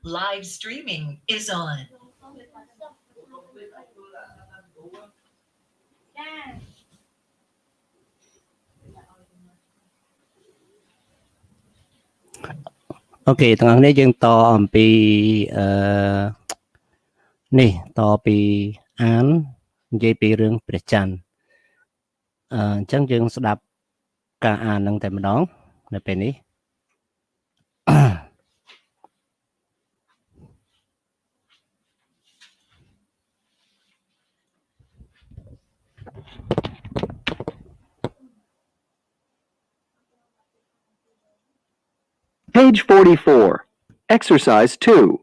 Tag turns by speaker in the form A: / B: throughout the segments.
A: Live streaming is on.
B: Okay ទាំងអស់គ្នាយើងតអំពីនេះតពីអាននិយាយពីរឿងព្រះច័ន្ទអញ្ចឹងយើងស្ដាប់ការអាននឹងតែម្ដងនៅពេលនេះ
C: Page 44. Exercise 2.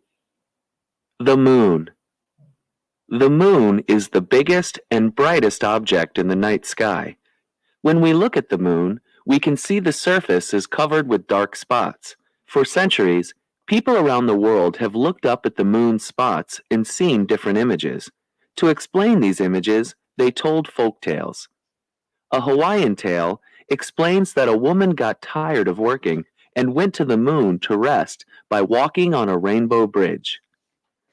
C: The moon. The moon is the biggest and brightest object in the night sky. When we look at the moon, we can see the surface is covered with dark spots. For centuries, people around the world have looked up at the moon's spots and seen different images. To explain these images, they told folk tales. A Hawaiian tale explains that a woman got tired of working and went to the moon to rest by walking on a rainbow bridge.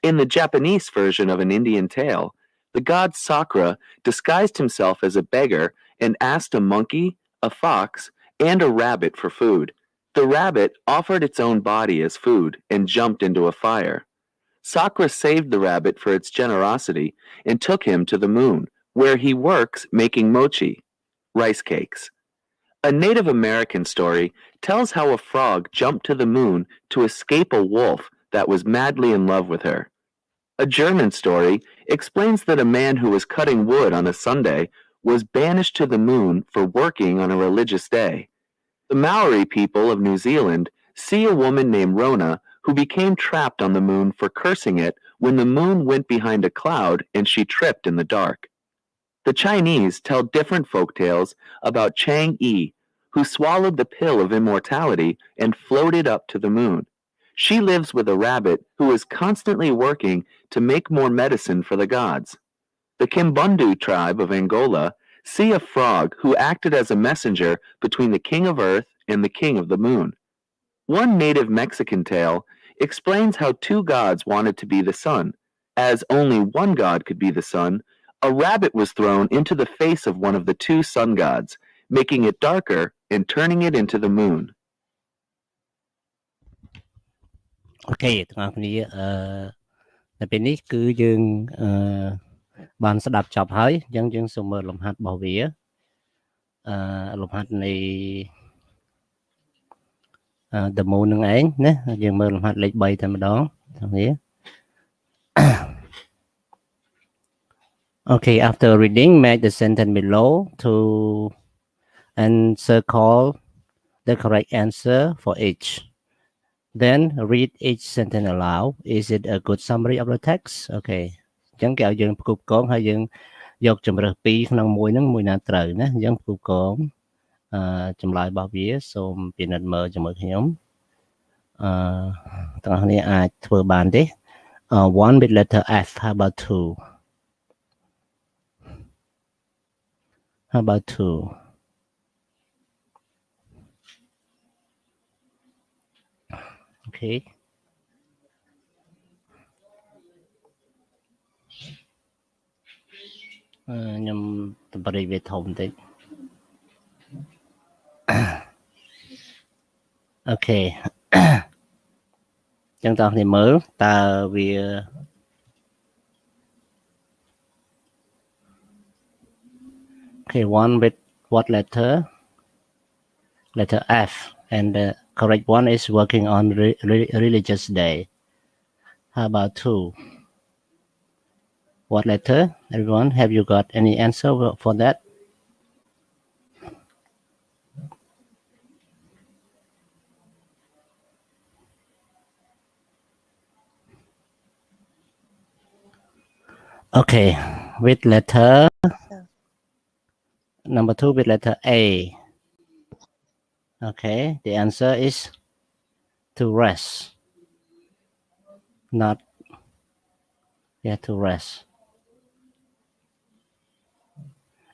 C: In the Japanese version of an Indian tale, the god Sakra disguised himself as a beggar and asked a monkey, a fox, and a rabbit for food. The rabbit offered its own body as food and jumped into a fire. Sakra saved the rabbit for its generosity and took him to the moon, where he works making mochi, rice cakes. A Native American story tells how a frog jumped to the moon to escape a wolf that was madly in love with her. A German story explains that a man who was cutting wood on a Sunday was banished to the moon for working on a religious day. The Maori people of New Zealand see a woman named Rona who became trapped on the moon for cursing it when the moon went behind a cloud and she tripped in the dark. The Chinese tell different folk tales about Chang Yi, who swallowed the pill of immortality and floated up to the moon. She lives with a rabbit who is constantly working to make more medicine for the gods. The Kimbundu tribe of Angola see a frog who acted as a messenger between the king of earth and the king of the moon. One native Mexican tale explains how two gods wanted to be the sun. As only one god could be the sun, a rabbit was thrown into the face of one of the two sun gods, making it darker and turning it into the moon.
B: Okay ទាំងអស់គ្នានៅពេលនេះគឺយើងបានស្ដាប់ចប់ហើយអញ្ចឹងយើងសូមមើលលំហាត់របស់វាលំហាត់នៃ the moon នឹងឯងណាយើងមើលលំហាត់លេខ 3 តែម្ដងទាំងគ្នា Okay, after reading, make the sentence below to and circle the correct answer for each. Then read each sentence aloud. Is it a good summary of the text? Okay. អញ្ចឹងគេឲ្យយើងផ្គូផ្គងហើយយើងយកជំរើស2ក្នុងមួយហ្នឹងមួយណាត្រូវណាអញ្ចឹងផ្គូផ្គងចម្លើយរបស់វាសូមពិនិត្យមើលជាមួយខ្ញុំទាំងអស់គ្នាអាចធ្វើបានទេ one with letter F. How about two? How about two? Okay. Nhưng tôi đi về thông tí. Okay. Chúng ta thì mở ta vì okay, one with what letter? Letter F, and the correct one is working on religious day. How about two? What letter? Everyone, have you got any answer for that? Okay, with letter number 2 with letter A. Okay, the answer is to rest. Not, yeah, to rest.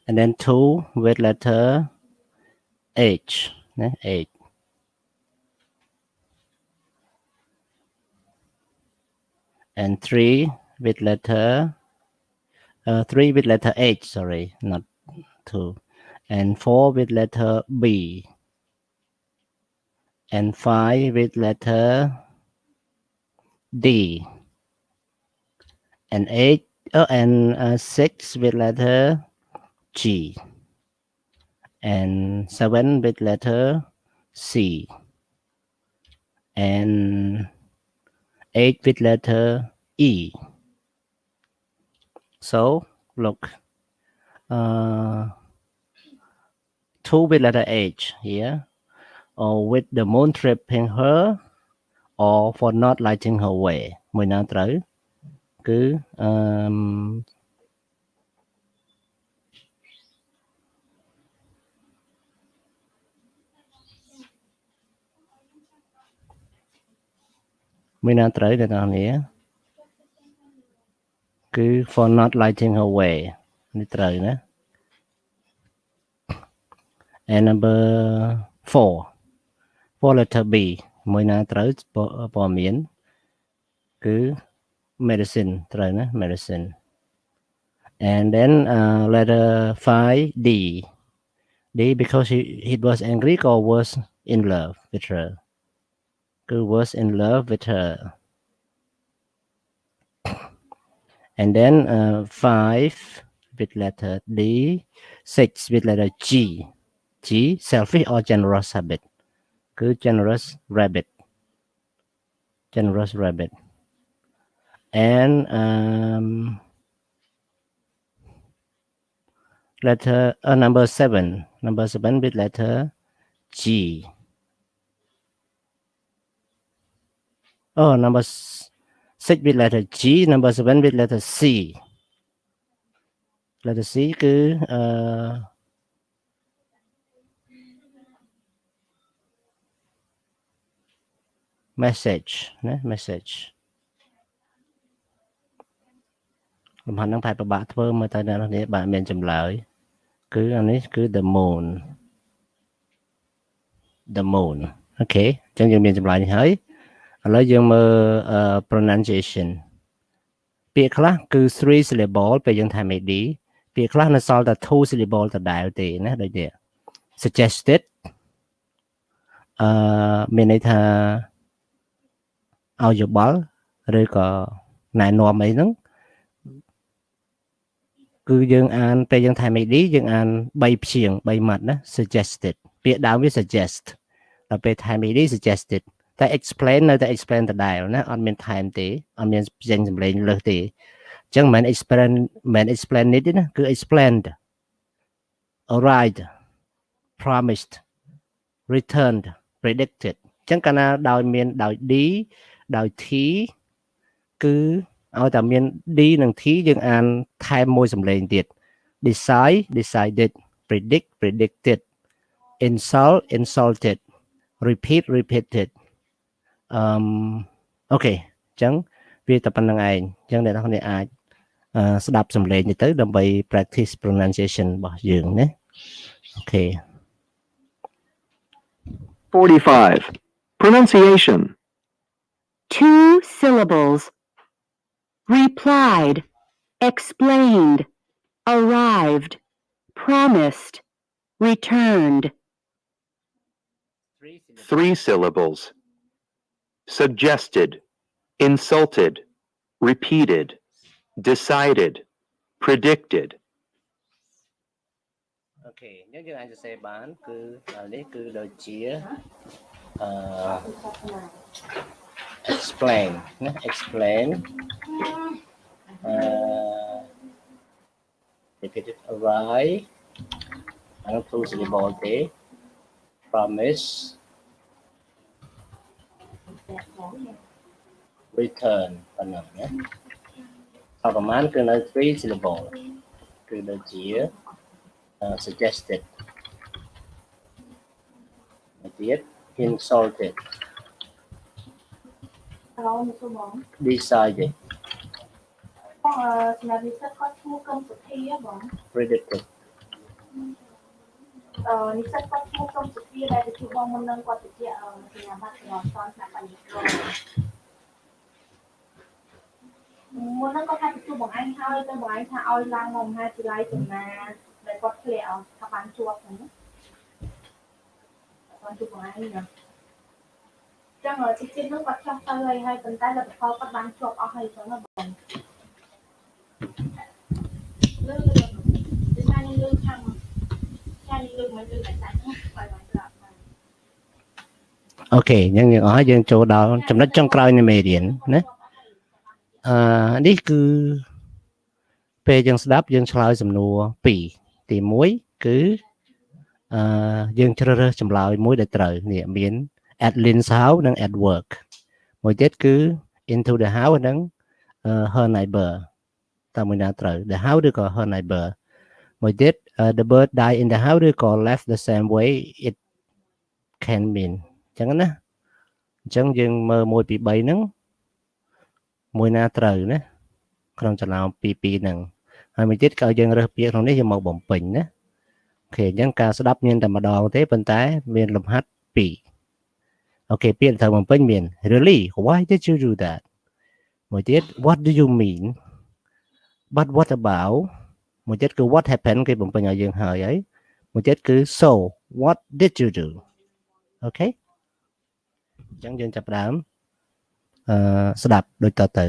B: And then 2 with letter H. H. and 3 with letter 3 with letter H, sorry, not 2, and 4 with letter B, and 5 with letter D, and 6 with letter G, and 7 with letter C, and 8 with letter E. So look, 2 with letter H here, or with the moon tripping her, or for not lighting her way. មួយណាត្រូវ គឺមួយណាត្រូវអ្នកនរគ្នាគឺ for not lighting her way នេះត្រូវណា and number 4 for letter B មួយណាត្រូវព័ត៌មានគឺ medicine ត្រូវណា medicine, and then letter 5 D because he was angry or was in love with her គឺ was in love with her, and then 5 with letter D, 6 with letter G selfish or generous habit គឺ generous rabbit, and letter number 7 with letter G. Oh, number 6 with letter G, number 7 with letter C. Letter C គឺ message ណា message លំហាត់ហ្នឹងប្រហែលពិបាកធ្វើមើលទៅអ្នកនរគ្នាបាទមានចម្លើយគឺអានេះគឺ the moon អូខេអញ្ចឹងយើងមានចម្លើយនេះហើយឥឡូវយើងមើល pronunciation ពាក្យខ្លះគឺ 3 syllable ពេលយើងថែម AD ពាក្យខ្លះនៅសល់តែ 2 syllable ដដែលទេណាដូចនេះ suggested មានន័យថាឲ្យយោបល់ឬក៏ណែនាំអីហ្នឹងគឺយើងអានពេលយើងថែម AD យើងអាន3ព្យាង្គ3ម៉ាត់ណា suggested ពាក្យដើមវា suggest ដល់ពេលថែម AD suggested តែ explain នៅតែ explain ដដែលណាអត់មានថែមទេអត់មានផ្សេងសម្លេងលើសទេអញ្ចឹងមិន explain នេះទេណាគឺ explained, arrived, promised, returned, predicted អញ្ចឹងកាលណាដោយមានដោយ D ដោយ T គឺឲ្យតែមាន D និង T យើងអានថែមមួយសម្លេងទៀត decide, decided, predict, predicted, insult, insulted, repeat, repeated. អូខេអញ្ចឹងវាតែប៉ុណ្្នឹងឯងអញ្ចឹងអ្នកនរគ្នាអាចស្ដាប់សំឡេងនេះទៅដើម្បី practice pronunciation របស់យើងណាអូខេ
C: 45. Pronunciation.
D: 2 syllables. Replied, explained, arrived, promised, returned.
C: 3 syllables. Suggested, insulted, repeated, decided, predicted.
B: អូខេអញ្ចឹងយើងអាចសរសេរបានគឺនេះគឺដូចជា explain ណា explain repeated, arrive អានោះ 2 syllable ទេ promise, return ប៉ុណ្ណឹងណាហើយប្រហែលគឺនៅ 3 syllable គឺដូចជា suggested ទៀត insulted, decided, predicted.
D: និស្សិតគាត់ឈ្មោះសុំសុភាដែលទៅជួបបងមុននឹងគាត់ទៅជាសញ្ញាបត្រស្នងសនឆ្នាំបាញ់ក្រ មុនហ្នឹងគាត់ថាជួបបងឯងហើយទៅបងឯងថាឲ្យឡើងមកមហាវិទ្យាល័យចំណាដែលគាត់ធ្លាក់ថាបានជួបហ្នឹងគាត់ជួបបងឯងណាចឹងទីជិតនោះគាត់ចង់ទៅហើយប៉ុន្តែលទ្ធផលគាត់បានជាប់អស់ហើយចឹងណាបងលើទីណានេះលើខាងនេះលើមិនលើតែតែបាយបានប្រាប់មក
B: អូខេអញ្ចឹងយើងអស់យើងចូលដល់ចំណុចចុងក្រោយនៃមេរៀនណានេះគឺពេលយើងស្ដាប់យើងឆ្លើយសំណួរ2ទី1គឺយើងជ្រើសរើសចម្លើយមួយដែលត្រូវនេះមាន at Lynn's house និង at work មួយទៀតគឺ into the house និង her neighbor តើមួយណាត្រូវ the house ឬក៏ her neighbor មួយទៀត the bird die in the house ឬក៏ left the same way it can mean អញ្ចឹងណាអញ្ចឹងយើងមើល1 2 3ហ្នឹងមួយណាត្រូវណាក្នុងចំណោម2ហ្នឹងហើយមួយទៀតក៏យើងរើសពាក្យក្នុងនេះយកមកបំពេញណាអូខេអញ្ចឹងការស្ដាប់មានតែម្ដងទេប៉ុន្តែមានលំហាត់2អូខេពាក្យត្រូវបំពេញមាន really why did you do that មួយទៀត what do you mean but what about មួយទៀតគឺ what happened គេបំពេញឲ្យយើងហើយមួយទៀតគឺ so what did you do អូខេអញ្ចឹងយើងចាប់ផ្ដើមស្ដាប់ដូចតទៅ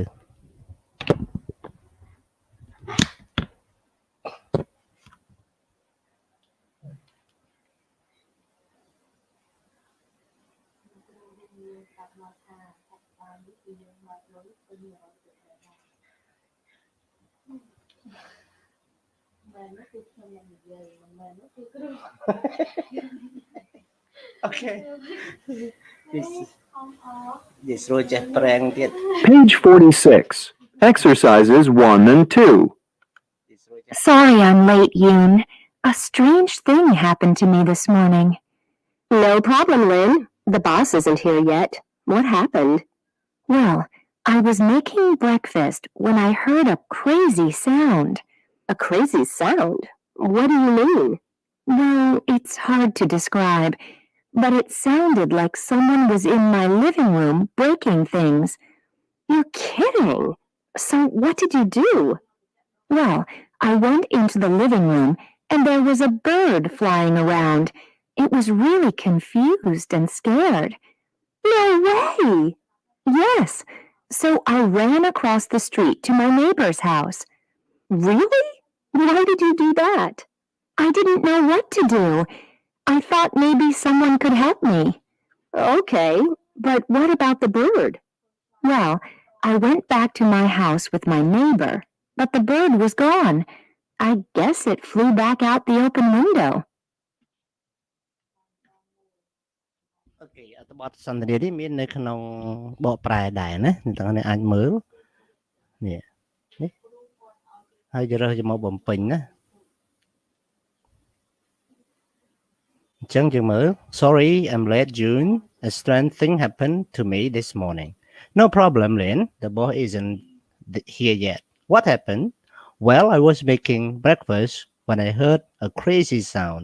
B: អូខេ This rồi chắc prangទៀត
C: Page 46. Exercises 1 and 2.
E: Sorry I'm late, Yoon. A strange thing happened to me this morning.
F: No problem, Lynn. The boss isn't here yet. What happened?
E: Well, I was making breakfast when I heard a crazy sound.
F: A crazy sound? What do you mean?
E: Well, it's hard to describe, but it sounded like someone was in my living room breaking things.
F: You're kidding. So what did you do?
E: Well, I went into the living room and there was a bird flying around. It was really confused and scared.
F: No way!
E: Yes, so I ran across the street to my neighbor's house.
F: Really? Why did you do that?
E: I didn't know what to do. I thought maybe someone could help me.
F: Okay, but what about the bird?
E: Well, I went back to my house with my neighbor, but the bird was gone. I guess it flew back out the open window.
B: អូខេអត្ថបទសន្ទនានេះមាននៅក្នុងបកប្រែដែរណាអ្នកទាំងនេះអាចមើលនេះហើយយើងរើសយកមកបំពេញណាអញ្ចឹងយើងមើល Sorry I'm late June a strange thing happened to me this morning No problem Lynn the boss isn't here yet What happened Well I was making breakfast when I heard a crazy sound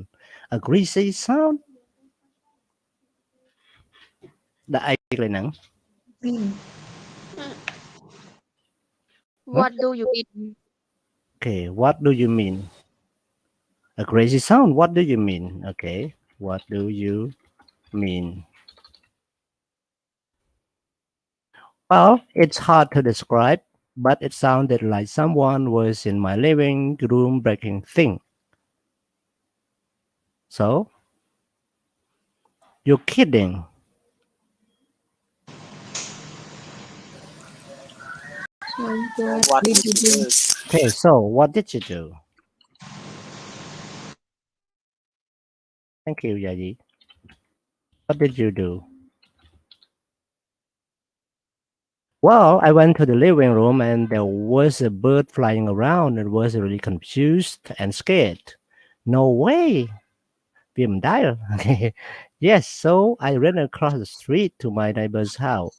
B: A crazy sound ដាក់អីលើហ្នឹង
G: What do you mean?
B: Okay what do you mean A crazy sound what do you mean Okay what do you mean Well it's hard to describe but it sounded like someone was in my living room breaking things So you're kidding
G: What did you do?
B: Okay, so what did you do? Thank you, Yayi. What did you do? Well, I went to the living room and there was a bird flying around and was really confused and scared. No way. Bim dial. Yes, so I ran across the street to my neighbor's house.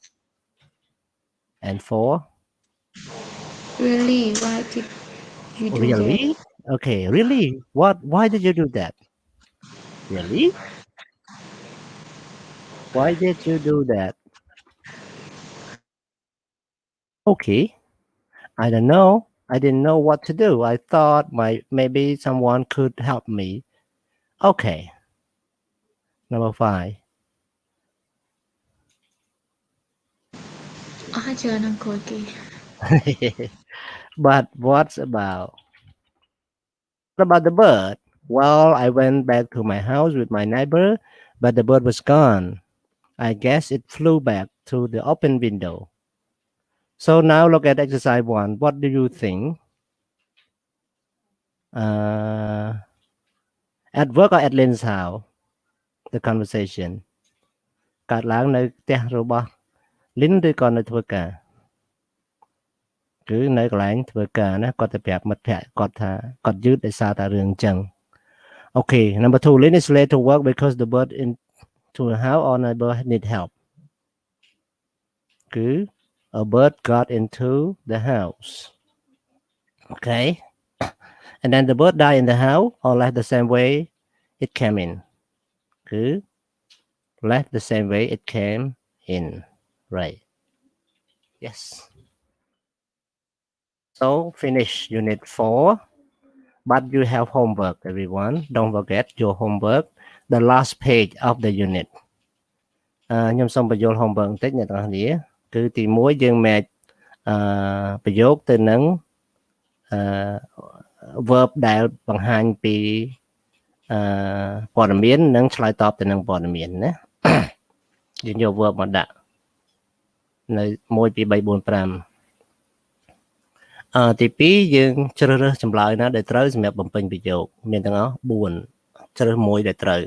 B: And for
G: Really? Why did you do
B: really? Okay, really? Why did you do that? Really? Why did you do that? Okay. I don't know. I didn't know what to do. I thought maybe someone could help me. Okay. Number 5.
G: Chờ năng coi kì.
B: But what about the bird? Well, I went back to my house with my neighbor, but the bird was gone. I guess it flew back to the open window. So now look at exercise 1. What do you think? At work or at Lynn's house? The conversation. កើតឡើងនៅផ្ទះរបស់ Lynn ឬក៏នៅធ្វើការ គឺនៅកន្លែងធ្វើការណាគាត់ទៅប្រាប់មិត្តភ័ក្តិគាត់ថាគាត់យឺតដោយសារតែរឿងអញ្ចឹង Okay, number 2. Lynn is late to work because the bird into the house or neighbor need help. គឺ a bird got into the house. Okay. And then the bird died in the house or left the same way it came in. គឺ left the same way it came in. Right. Yes. So finish unit 4. But you have homework, everyone. Don't forget your homework. The last page of the unit. ខ្ញុំសូមបញ្យល់ homework បន្តិចអ្នកទាំងអស់គ្នាគឺទី1យើងមែកប្រយោគទៅនឹងverb ដែលបង្ហាញពីព័ត៌មាននិងឆ្លើយតបទៅនឹងព័ត៌មានណា យើងយក verb មកដាក់នៅ1 2 3 4 5 ទី2យើងជ្រើសរើសចម្លើយណាដែលត្រូវសម្រាប់បំពេញប្រយោគមានទាំងអស់4ជ្រើសមួយដែលត្រូវ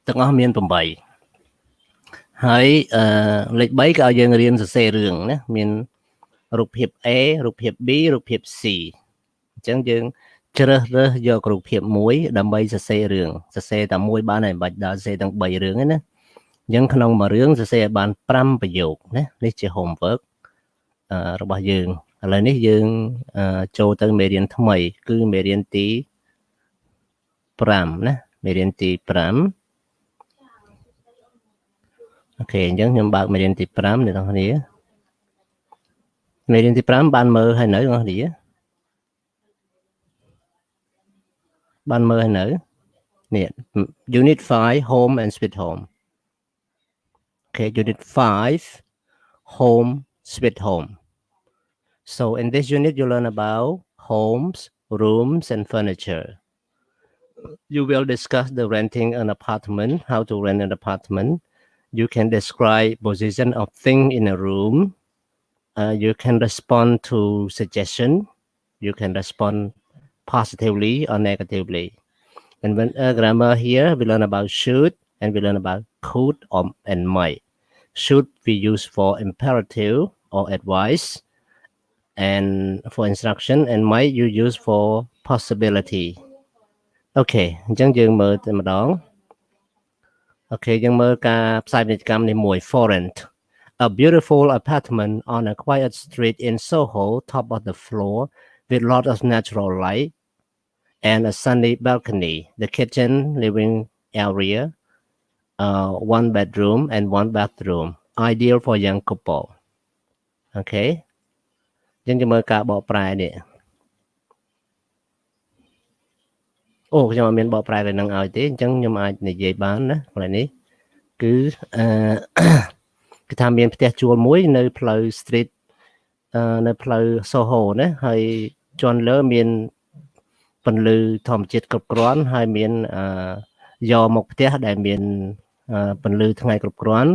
B: ទាំងអស់មាន8ហើយលេខ3ក៏ឲ្យយើងរៀនសរសេររឿងណាមានរូបភាព A រូបភាព B រូបភាព C អញ្ចឹងយើងជ្រើសរើសយករូបភាពមួយដើម្បីសរសេររឿងសរសេរតែមួយបានហើយមិនបាច់ដល់សរសេរទាំង3រឿងទេណាអញ្ចឹងក្នុងមួយរឿងសរសេរឲ្យបាន5ប្រយោគណានេះជា homework របស់យើងឥឡូវនេះយើងចូលទៅមេរៀនថ្មីគឺមេរៀនទី5ណាមេរៀនទី5អូខេអញ្ចឹងខ្ញុំបើកមេរៀនទី5អ្នកនរគ្នាមេរៀនទី5បានមើលហើយនៅអ្នកនរគ្នាបានមើលហើយនៅនេះ unit 5 home and sweet home okay unit 5 home sweet home so in this unit you learn about homes rooms and furniture you will discuss the renting an apartment how to rent an apartment you can describe position of thing in a room you can respond to suggestion you can respond positively or negatively. And when grammar here, we learn about should and we learn about could and might. Should we use for imperative or advice and for instruction and might you use for possibility. Okay, អញ្ចឹងយើងមើលតែម្ដង Okay, យើងមើលការផ្សាយពាណិជ្ជកម្មនេះមួយ for rent. A beautiful apartment on a quiet street in Soho, top of the floor with lots of natural light and a sunny balcony. The kitchen, living area, 1 bedroom and 1 bathroom. Ideal for young couple. Okay. យើងមើលការបកប្រែនេះអូខ្ញុំអត់មានបកប្រែទៅនឹងឲ្យទេអញ្ចឹងខ្ញុំអាចនិយាយបានណាកន្លែងនេះគឺគឺថាមានផ្ទះជួលមួយនៅផ្លូវ street នៅផ្លូវ Soho ណាហើយជាន់លើមានពន្លឺធម្មជាតិគ្រប់គ្រាន់ហើយមានយកមកផ្ទះដែលមានពន្លឺថ្ងៃគ្រប់គ្រាន់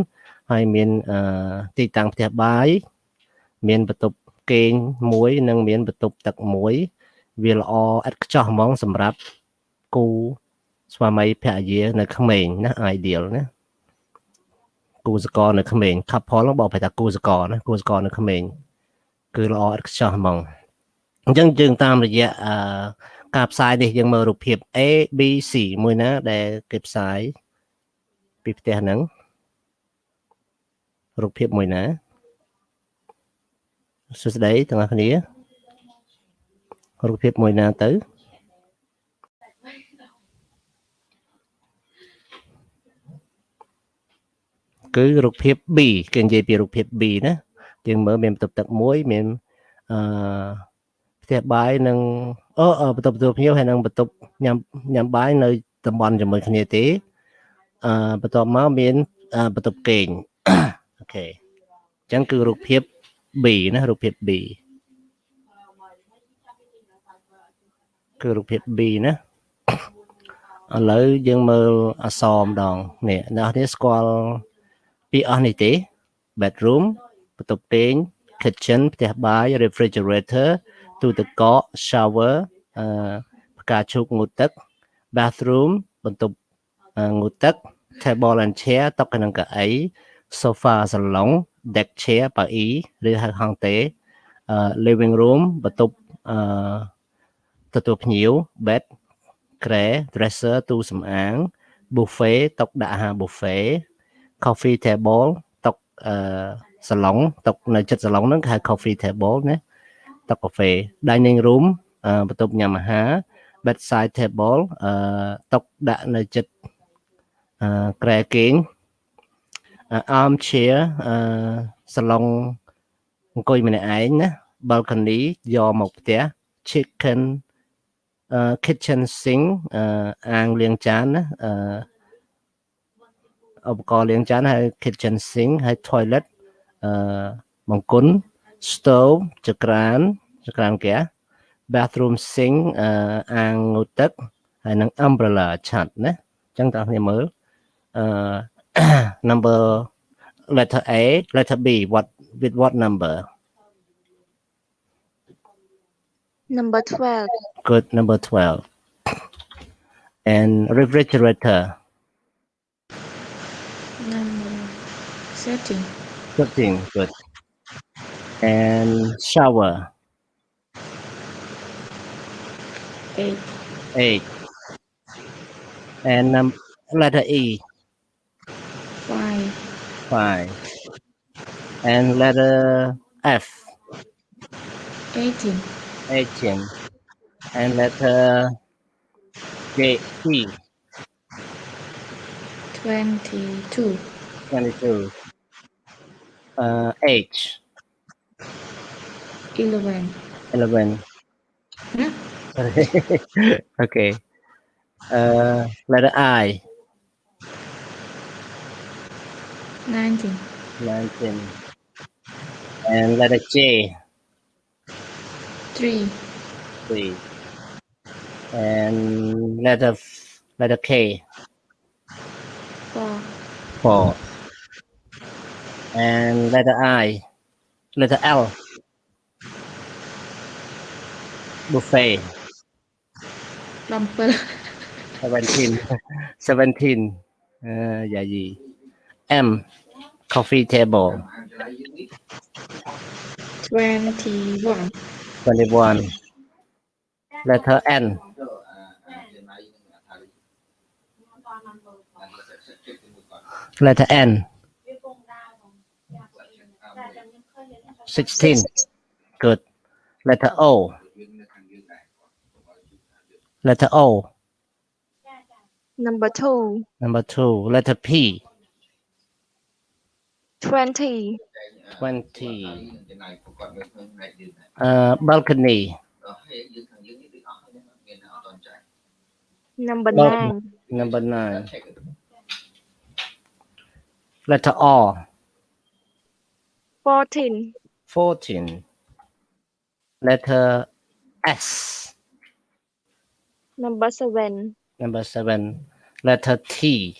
B: ហើយមានទីតាំងផ្ទះបាយមានបន្ទប់គេងមួយនិងមានបន្ទប់ទឹកមួយវាល្អឥតខ្ចោះហ្មងសម្រាប់គូស្វាមីភរិយានៅក្មេងណា ideal ណាគូសកលនៅក្មេង couple ហ្នឹងบอกថាគូសកលណាគូសកលនៅក្មេងគឺល្អឥតខ្ចោះហ្មងអញ្ចឹងយើងតាមរយៈការផ្សាយនេះយើងមើលរូបភាព A B C មួយណាដែលគេផ្សាយពីផ្ទះហ្នឹងរូបភាពមួយណាសួស្តីទាំងអស់គ្នារូបភាពមួយណាទៅ គឺរូបភាព B គេនិយាយពីរូបភាព B ណាយើងមើលមានបន្ទប់ទឹកមួយមានផ្ទះបាយនិងបន្ទប់ភ្ញៀវហើយនឹងបន្ទប់ញ៉ាំបាយនៅតំបន់ជាមួយគ្នាទេបន្ទាប់មកមានបន្ទប់គេងអូខេអញ្ចឹងគឺរូបភាព B ណារូបភាព B គឺរូបភាព B ណាឥឡូវយើងមើលអក្សរម្ដងនេះអ្នកនេះស្គាល់ពីអស់នេះទេ bedroom បន្ទប់គេង kitchen ផ្ទះបាយ refrigerator ទូទឹកកក shower ផ្កាឈូកងូតទឹក bathroom បន្ទប់ងូតទឹក table and chair តុនិងកៅអី sofa សាឡុង deck chair ប៉ៅអ៊ីឬហៅហង្តេ living room បន្ទប់ទទួលភ្ញៀវ bed ក្រែ dresser ទូសម្អាង buffet តុដាក់អាហារ buffet coffee table តុសាឡុងតុនៅចិត្តសាឡុងហ្នឹងគេហៅ coffee table ណាតុកាហ្វេ dining room បន្ទប់ញ៉ាំអាហារ bedside table តុដាក់នៅចិត្តក្រែគេង arm chair សាឡុងអង្គុយម្នាក់ឯងណា balcony យកមកផ្ទះ kitchen sink អាងលាងចានណាឧបករណ៍លាងចានហើយ kitchen sink ហើយ toilet បង្គន់ stove ចក្រានហ្គាស bathroom sink អាងងូតទឹកហើយនឹង umbrella ឆ័ត្រណាអញ្ចឹងតើអ្នកមើលnumber letter A letter B with what number
G: Number 12.
B: good number 12 and refrigerator
G: Number 13.
B: 13 good and shower
G: 8.
B: 8 and letter E
G: 5.
B: 5 and letter F
G: 18.
B: 18 and letter J T
G: 22.
B: 22 H
G: 11.
B: 11
G: Huh?
B: okay letter I
G: 19.
B: 19 and letter J
G: 3.
B: 3 and letter K
G: 4.
B: 4 and letter L buffet
G: 7.
B: 17 17 dạ gì M coffee table
G: 21.
B: 21 letter N letter N 16 good letter O letter O
F: Number 2.
B: number 2 letter P
F: 20.
B: 20 balcony
F: Number
B: Well-
F: 9.
B: number 9 letter R
F: 14.
B: 14 letter S
F: Number 7.
B: number 7 letter T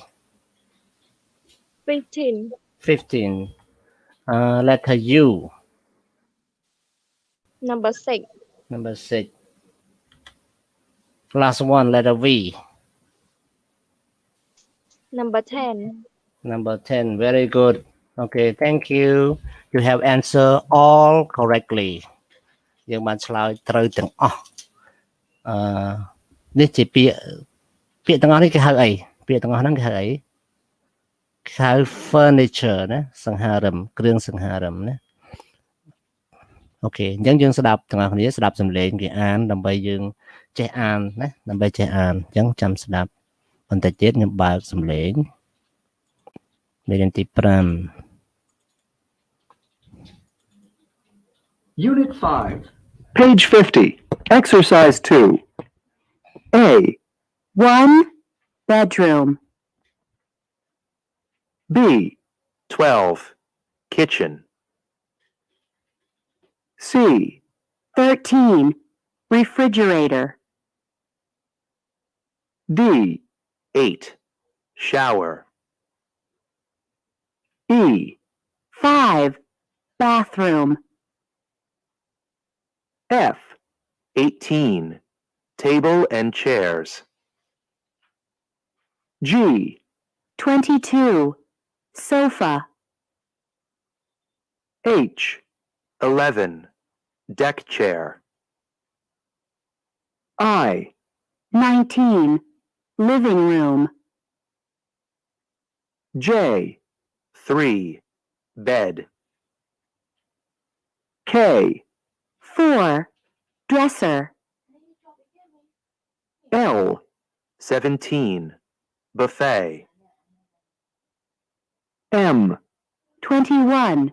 F: 15.
B: 15 letter U
F: Number 6.
B: number 6 last one letter V
F: Number 10.
B: number 10 very good okay thank you you have answered all correctly យើងបានឆ្លើយត្រូវទាំងអស់នេះជាពាក្យទាំងអស់នេះគេហៅអីពាក្យទាំងអស់ហ្នឹងគេហៅអីគេហៅ furniture ណាសង្ហារឹមគ្រឿងសង្ហារឹមណាអូខេអញ្ចឹងយើងស្ដាប់ទាំងអស់គ្នាស្ដាប់សំឡេងគេអានដើម្បីយើងចេះអានណាដើម្បីចេះអានអញ្ចឹងចាំស្ដាប់បន្តិចទៀតខ្ញុំបើកសំឡេង មេរៀនទី5
C: Unit 5. Page 50. Exercise 2. A,
E: 1. Bedroom.
C: B, 12. Kitchen. C,
E: 13. Refrigerator.
C: D, 8. Shower. E,
E: 5. Bathroom.
C: F, 18. Table and chairs. G,
E: 22. Sofa.
C: H, 11. Deck chair. I,
E: 19. Living room.
C: J, 3. Bed. K,
E: 4. Dresser.
C: L, 17. Buffet. M,
E: 21.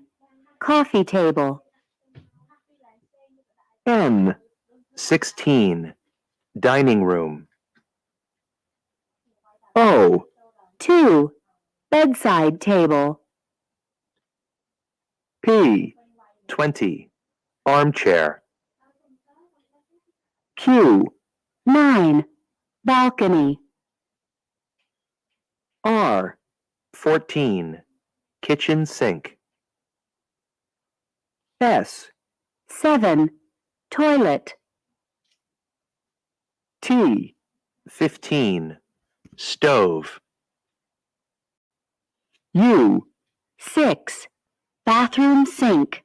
E: Coffee table.
C: N, 16. Dining room. O,
E: 2. Bedside table.
C: P, 20. Armchair. Q,
E: 9. Balcony.
C: R, 14. Kitchen sink. S,
E: 7. Toilet.
C: T, 15. Stove. U,
E: 6. Bathroom sink.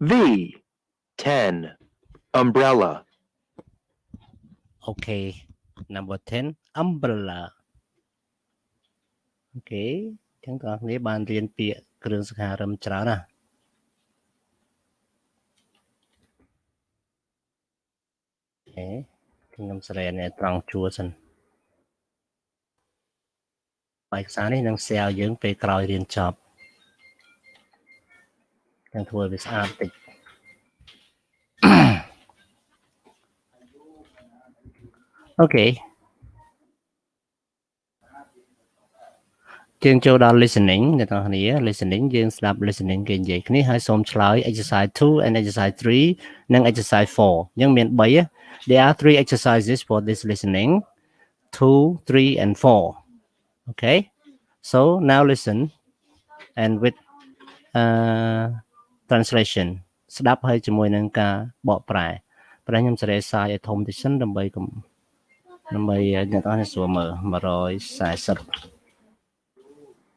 C: V, 10. Umbrella.
B: Okay, number 10 umbrella អូខេចឹងបងប្អូនគ្នាបានរៀនពាក្យគ្រឿងសង្ហារិមច្រើនណាស់អូខេខ្ញុំសរេនេះត្រង់ជួរសិនឯកសារនេះនឹង share យើងពេលក្រោយរៀនចប់ចឹងធ្វើឲ្យវាស្អាតតិច Okay យើងចូលដល់ listening អ្នកនរគ្នា listening យើងស្ដាប់ listening គេនិយាយគ្នាហើយសូមឆ្លើយ exercise 2 and exercise 3 និង exercise 4 យើងមាន3 There are 3 exercises for this listening 2 3 and 4 Okay so now listen and with translation ស្ដាប់ហើយជាមួយនឹងការបកប្រែខ្ញុំសរសេរសារឲ្យធំតិចសិនដើម្បីអ្នកនរគ្នាស្រួលមើល140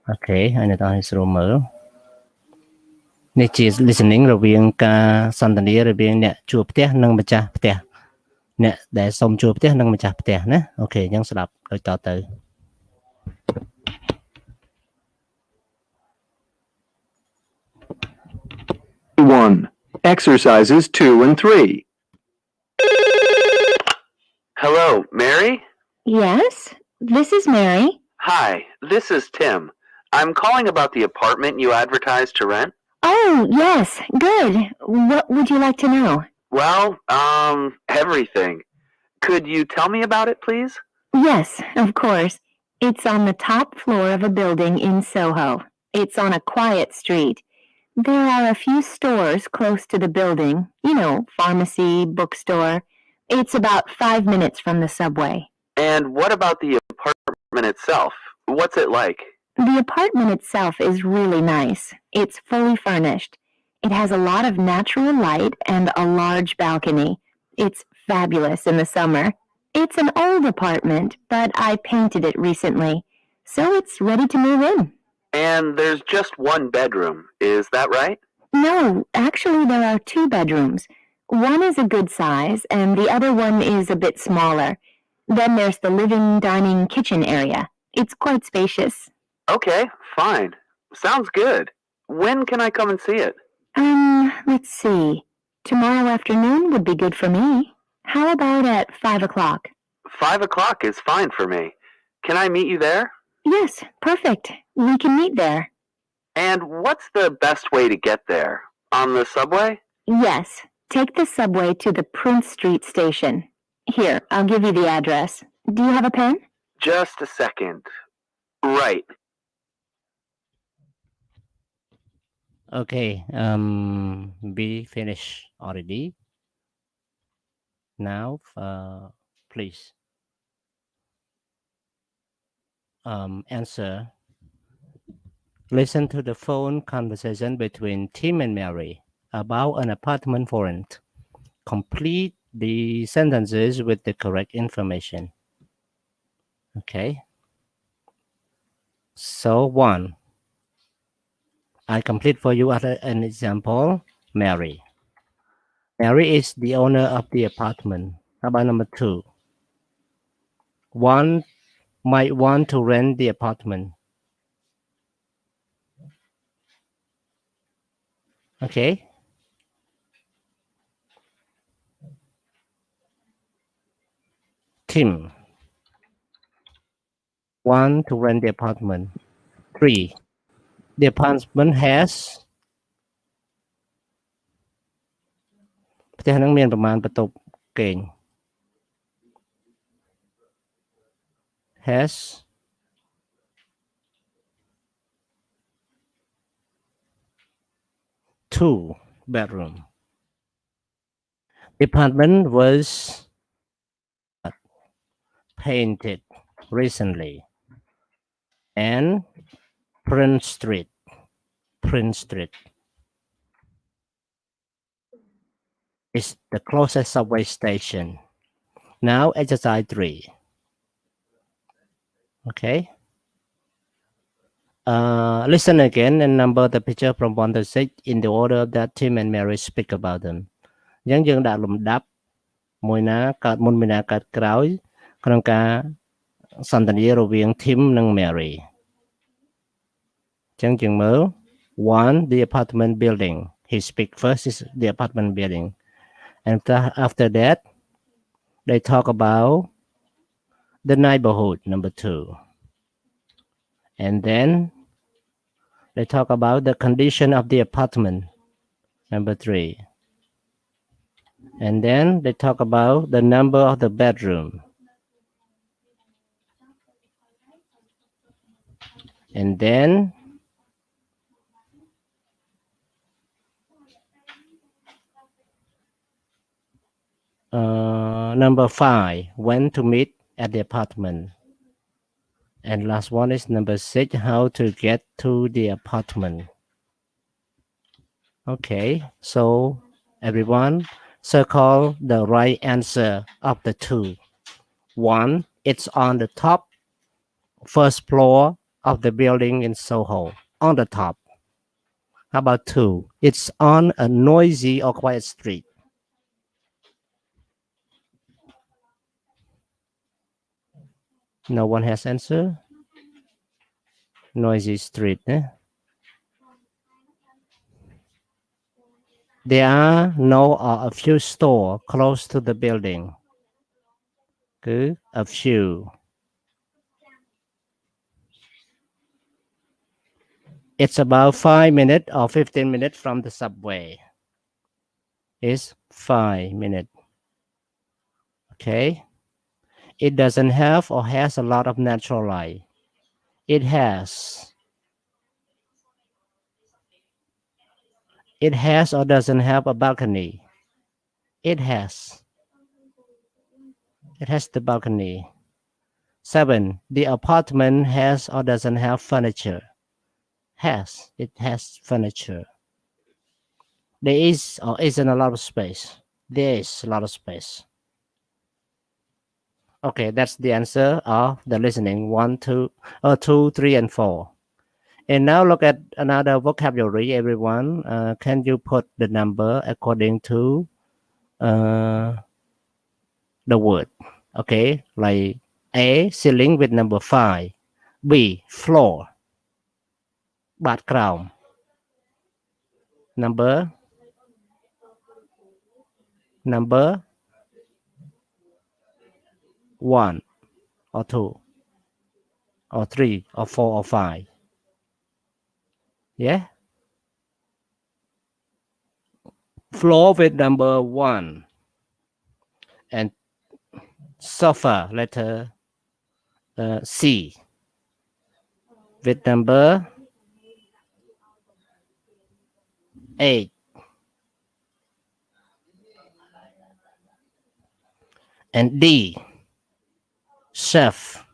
B: អូខេហើយអ្នកនរគ្នាស្រួលមើលនេះជា listening រវាងការសន្ទនារវាងអ្នកជួលផ្ទះនិងម្ចាស់ផ្ទះអ្នកដែលសុំជួលផ្ទះនិងម្ចាស់ផ្ទះណាអូខេអញ្ចឹងស្ដាប់ដូចតទៅ
C: 1. Exercises 2 and 3. Hello, Mary?
E: Yes, this is Mary.
C: Hi, this is Tim. I'm calling about the apartment you advertised to rent.
E: Oh, yes, good. What would you like to know?
C: Well, everything. Could you tell me about it, please?
E: Yes, of course. It's on the top floor of a building in Soho. It's on a quiet street. There are a few stores close to the building. You know, pharmacy, bookstore. It's about 5 minutes from the subway.
C: And what about the apartment itself? What's it like?
E: The apartment itself is really nice. It's fully furnished. It has a lot of natural light and a large balcony. It's fabulous in the summer. It's an old apartment, but I painted it recently, so it's ready to move in.
C: And there's just one bedroom, is that right?
E: No, actually there are 2 bedrooms. One is a good size, and the other one is a bit smaller. Then there's the living, dining, kitchen area. It's quite spacious.
C: Okay, fine. Sounds good. When can I come and see it?
E: Let's see. Tomorrow afternoon would be good for me. How about at 5 o'clock?
C: 5 o'clock is fine for me. Can I meet you there?
E: Yes, perfect. We can meet there.
C: And what's the best way to get there? On the subway?
E: Yes, take the subway to the Prince Street station. Here, I'll give you the address. Do you have a pen?
C: Just a second. Right.
B: Okay, we finished already. Now, please answer. Listen to the phone conversation between Tim and Mary about an apartment for rent. Complete the sentences with the correct information. Okay. So one, I complete for you an example. Mary. Mary is the owner of the apartment. How about number two? One might want to rent the apartment. Okay. Tim want to rent the apartment. 3. The apartment has ផ្ទះនឹងមានប្រមាណបន្ទប់គេង has 2 bedroom. The apartment was painted recently. And Prince Street is the closest subway station. Now exercise 3. Okay. Listen again and number the picture from 1 to 6 in the order that Tim and Mary speak about them. អញ្ចឹងយើងដាក់លំដាប់មួយណាកើតមុនមួយណាកើតក្រោយក្នុងការសន្ទនារវាង Tim និង Mary. អញ្ចឹងយើងមើល 1 the apartment building. He speak first is the apartment building. And after that they talk about the neighborhood, number 2. And then they talk about the condition of the apartment, number 3. And then they talk about the number of the bedroom. And then number 5, when to meet at the apartment. And last one is number 6, how to get to the apartment. Okay, so everyone circle the right answer of the two. 1, it's on the top first floor of the building in Soho, on the top. How about 2? It's on a noisy or quiet street. No one has answer. Noisy street. There are no or a few stores close to the building. Good. A few. It's about 5 minutes or 15 minutes from the subway. It's 5 minutes. Okay. It doesn't have or has a lot of natural light. It has. It has or doesn't have a balcony. It has. It has the balcony. 7. The apartment has or doesn't have furniture. Has. It has furniture. There is or isn't a lot of space. There is a lot of space. Okay, that's the answer of the listening 1, 2, 2, 3, and 4. And now look at another vocabulary, everyone. Can you put the number according to the word? Okay, like A, ceiling with number 5. B, floor. Background. Number 1 or 2. or 3 or 4 or 5? Yeah. Floor with number 1 and sofa letter C with number 8 and D chef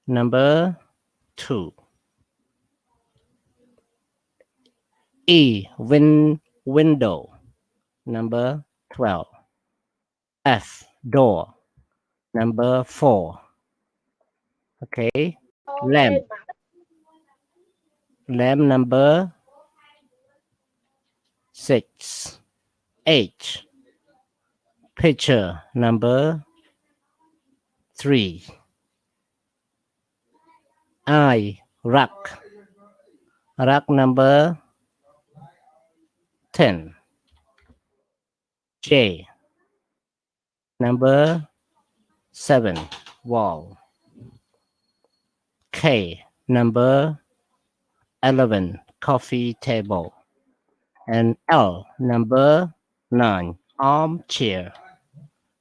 B: number 2. E window number 12. F door number 4. Okay. Lamp number 6. H picture number 3. I rack number 10. J number 7 wall. K number 11 coffee table. And L number 9 armchair.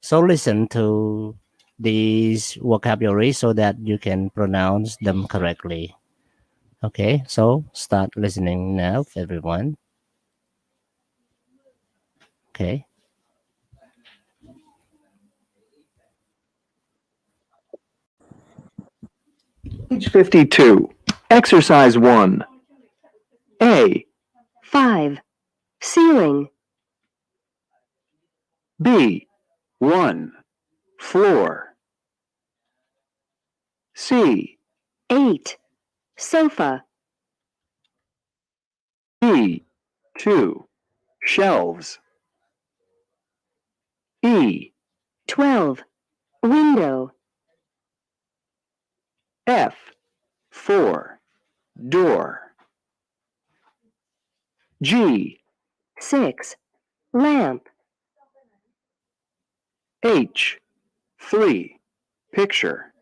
B: So listen to these vocabulary so that you can pronounce them correctly. Okay, so start listening now, everyone. Okay.
C: Page 52. Exercise 1. A,
F: 5. Ceiling.
C: B, 1. Floor. C,
F: 8. Sofa.
C: D, 2. Shelves. E,
F: 12. Window.
C: F, 4. Door. G,
F: 6. Lamp.
C: H, 3. Picture.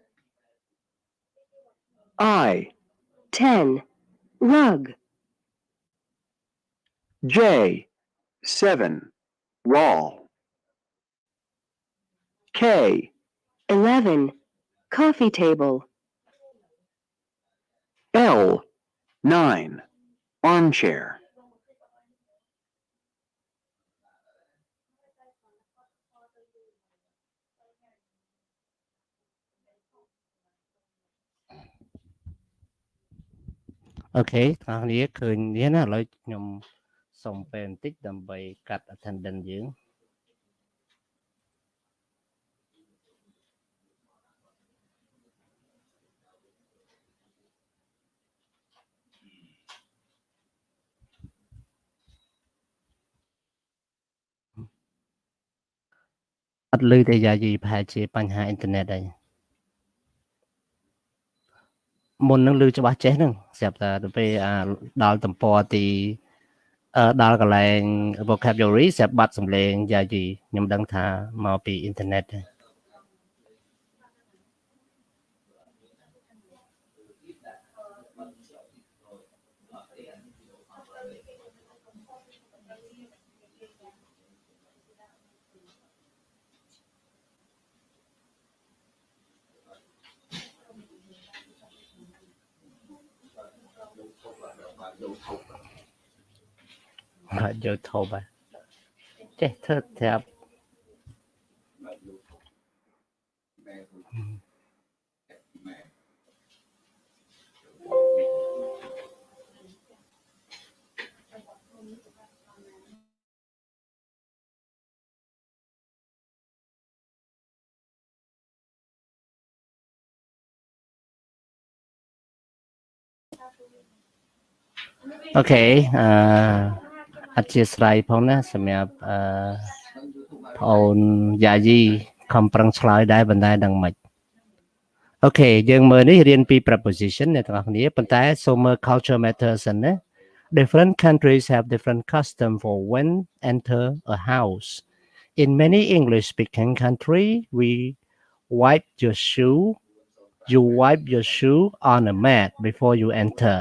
C: I,
F: 10. Rug.
C: J, 7. Wall. K,
F: 11. Coffee table.
C: L, 9. Armchair.
B: Okay បងប្អូនគ្នាឃើញនេះណាឥឡូវខ្ញុំសូមពេលបន្តិចដើម្បីកាត់ attendance យើងអត់ឮទេយាយីប្រហែលជាបញ្ហាអ៊ីនធឺណិតហើយមុននឹងឮច្បាស់ចេះហ្នឹងស្រាប់តែទៅពេលដល់ទំព័រទីដល់កន្លែង vocabulary ស្រាប់បាត់សំឡេងយាយីខ្ញុំដឹងថាមកពីអ៊ីនធឺណិតទេបាទយកធំបាទចេះធ្វើត្រាប់ អូខេអធិស្ឋានផងណាសម្រាប់បងអូនយាយីខំប្រឹងឆ្លើយដែរប៉ុន្តែដឹងមិនអូខេយើងមើលនេះរៀនពី preposition អ្នកទាំងអស់គ្នាប៉ុន្តែសូមមើល culture matters សិនណា different countries have different custom for when enter a house in many English speaking country we wipe your shoe you wipe your shoe on a mat before you enter.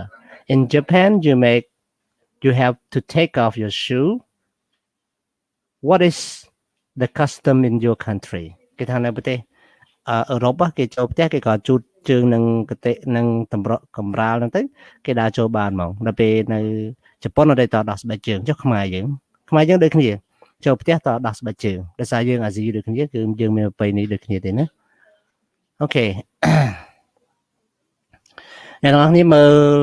B: In Japan, you have to take off your shoe. What is the custom in your country? Cái thằng này bữa tê ở Âu á, cái châu té cái có chút trường nâng cái tê nâng tầm rõ cầm ra nâng tới cái đa châu bàn mỏng là về nơi Japan ở đây tao đọc bài trường chứ không ai dưỡng được cái gì châu té tao đọc bài trường để sao dương à gì được cái gì cứ dương mình bay này được cái gì thế nữa. Ok. អ្នកទាំងអស់គ្នាមើល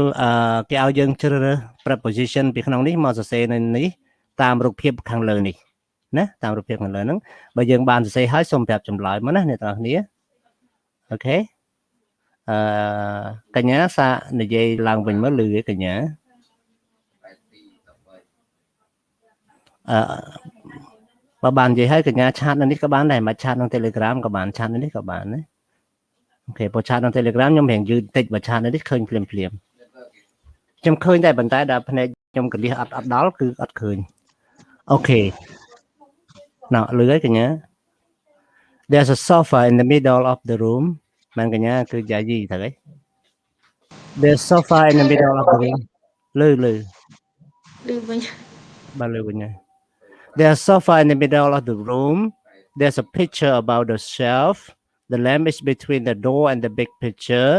B: គេឲ្យយើងជ្រើសរើស preposition ពីក្នុងនេះមកសរសេរនៅនេះតាមរូបភាពខាងលើនេះណាតាមរូបភាពខាងលើហ្នឹងបើយើងបានសរសេរហើយសូមប្រាប់ចម្លើយមកណាអ្នកទាំងអស់គ្នាអូខេកញ្ញាសាកនិយាយឡើងវិញមើលឮឯកញ្ញាបើបាននិយាយហើយកញ្ញាឆាតនៅនេះក៏បានដែរមកឆាតក្នុង Telegram ក៏បានឆាតនៅនេះក៏បានណាអូខេបើឆាតក្នុង Telegram ខ្ញុំរៀងយឺតតិចបើឆាតនៅនេះឃើញភ្លាមខ្ញុំឃើញតែប៉ុន្តែដល់ភ្នែកខ្ញុំកលៀសអត់ដល់គឺអត់ឃើញអូខេណ៎លឺហើយកញ្ញា There's a sofa in the middle of the room មានកញ្ញាគឺយ៉ាយីទៅហី There's sofa in the middle of the room លឺ
G: វិញ
B: បាទលឺវិញ There's sofa in the middle of the room. There's a picture about the shelf. The lamp is between the door and the big picture.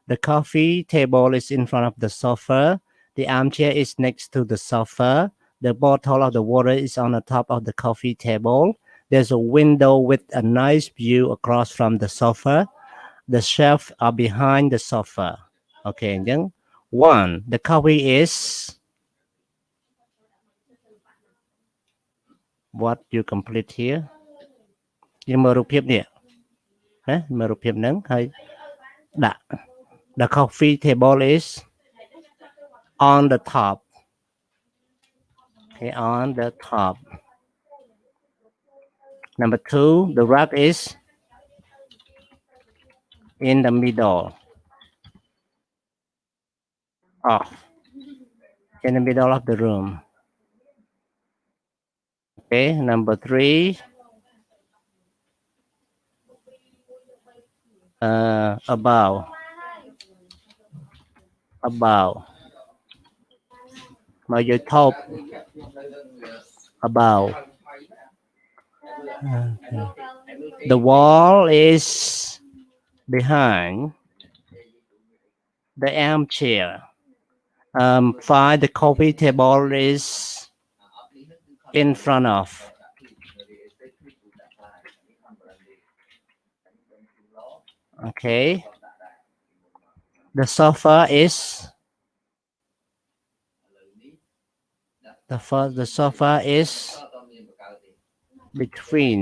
B: The coffee table is in front of the sofa. The armchair is next to the sofa. The bottle of the water is on the top of the coffee table. There's a window with a nice view across from the sofa. The shelves are behind the sofa. Okay, then 1. The coffee is what you complete here. យើងមើលរូបភាពនេះណាមើលរូបភាពហ្នឹងហើយដាក់ The coffee table is on the top. Okay, on the top. Number 2, the rug is in the middle. In the middle of the room. Okay, number 3. About. Mà your top. About. Okay. The wall is behind the armchair. 5. The coffee table is in front of. Okay. The sofa is between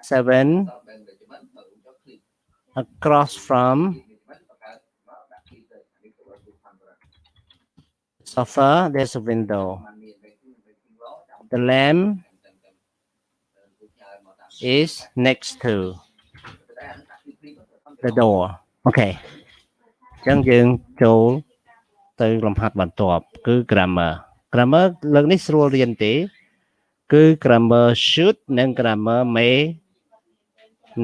B: 7 across from sofa. There's a window. The lamp is next to the door. Okay. អញ្ចឹងយើងចូលទៅលំហាត់បន្ទាប់គឺ grammar លើកនេះស្រួលរៀនទេគឺ grammar should និង grammar may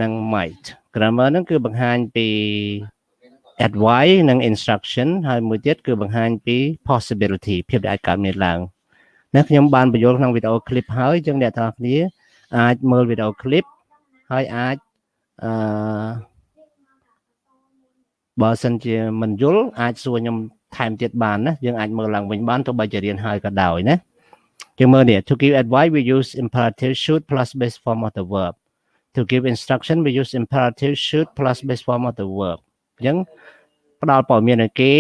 B: និង might. Grammar ហ្នឹងគឺបង្ហាញពី advice និង instruction ហើយមួយទៀតគឺបង្ហាញពី possibility ភាពដែលអាចកើតមានឡើងណាខ្ញុំបានបញ្យល់ក្នុងវីដេអូ clip ហើយអញ្ចឹងអ្នកទាំងអស់គ្នាអាចមើលវីដេអូ clip ហើយអាចបើសិនជាមិនយល់អាចសួរខ្ញុំថែមទៀតបានណាយើងអាចមើលឡើងវិញបានទោះបីជារៀនហើយក៏ដោយណាយើងមើលនេះ To give advice we use imperative should plus base form of the verb. To give instruction we use imperative should plus base form of the verb. អញ្ចឹងផ្ដល់ព័ត៌មានឲ្យគេ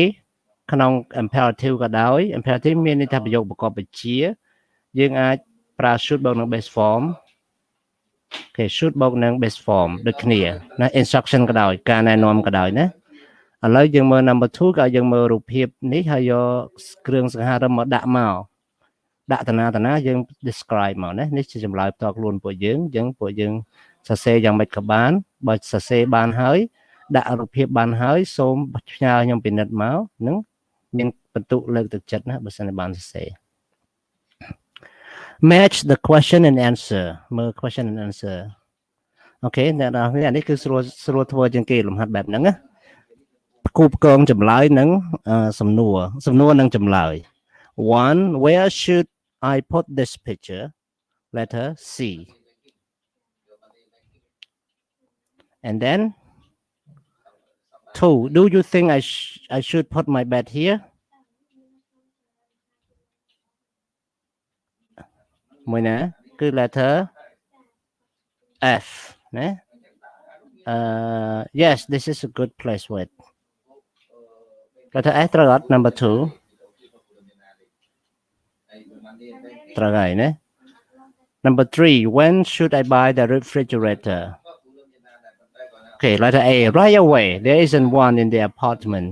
B: ក្នុង imperative ក៏ដោយ imperative មានន័យថាប្រយោគប្រកបវិជ្ជាយើងអាចប្រើ should បូកនឹង base form. Okay, should បូកនឹង base form ដូចគ្នាណា instruction ក៏ដោយការណែនាំក៏ដោយណាឥឡូវយើងមើល number 2 ក៏យើងមើលរូបភាពនេះហើយយកគ្រឿងសង្ហារិមមកដាក់តាណាយើង describe មកណានេះជាចម្លើយផ្ទាល់ខ្លួនពួកយើងអញ្ចឹងពួកយើងសរសេរយ៉ាងម៉េចក៏បានបើសរសេរបានហើយដាក់រូបភាពបានហើយសូមផ្ញើខ្ញុំពិនិត្យមកនឹងមានបន្ទុកលើកទឹកចិត្តណាបើសិនជាបានសរសេរ Match the question and answer មើល question and answer អូខេអ្នកនរនេះអានេះគឺស្រួលធ្វើជាងគេលំហាត់បែបហ្នឹងណាគូផ្គងចម្លើយនឹងសំណួរនឹងចម្លើយ one where should I put this picture letter C and then two do you think I should put my bed here មួយណាគឺ letter F ណា yes this is a good place wait letter F ត្រូវអត់ number 2ត្រូវហើយណា number 3 when should I buy the refrigerator okay letter A right away there isn't one in the apartment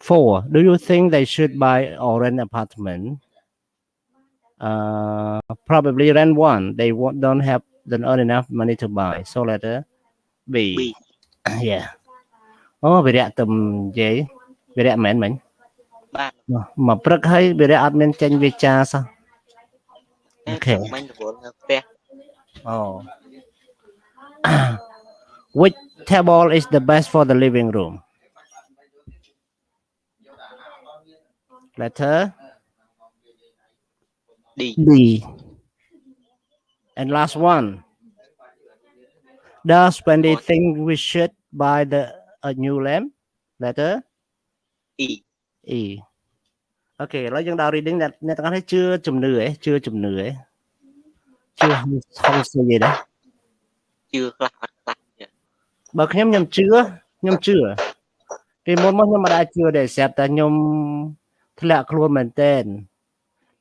B: 4 do you think they should buy or rent apartment probably rent one they don't earn enough money to buy so letter B yeah អូវិរៈទំនិយាយវិរៈមែនមិញ
H: បាទ
B: មកព្រឹកហើយវិរៈអត់មានចេញវាចាសោះ
H: អូខេមិញរវល់នៅផ្ទះ
B: oh which table is the best for the living room letter D and last one does Wendy think we should buy a new lamp letter
H: E
B: okay ឥឡូវយើងដល់ reading អ្នកទាំងអស់នេះជឿជំនឿហ៎ជឿហងស្អីដែរ
H: ជឿខ្លះអត់ខ្លះ
B: បើខ្ញុំជឿគេមុនមកខ្ញុំមិនដែរជឿទេស្រាប់តែខ្ញុំធ្លាក់ខ្លួនមែនតើ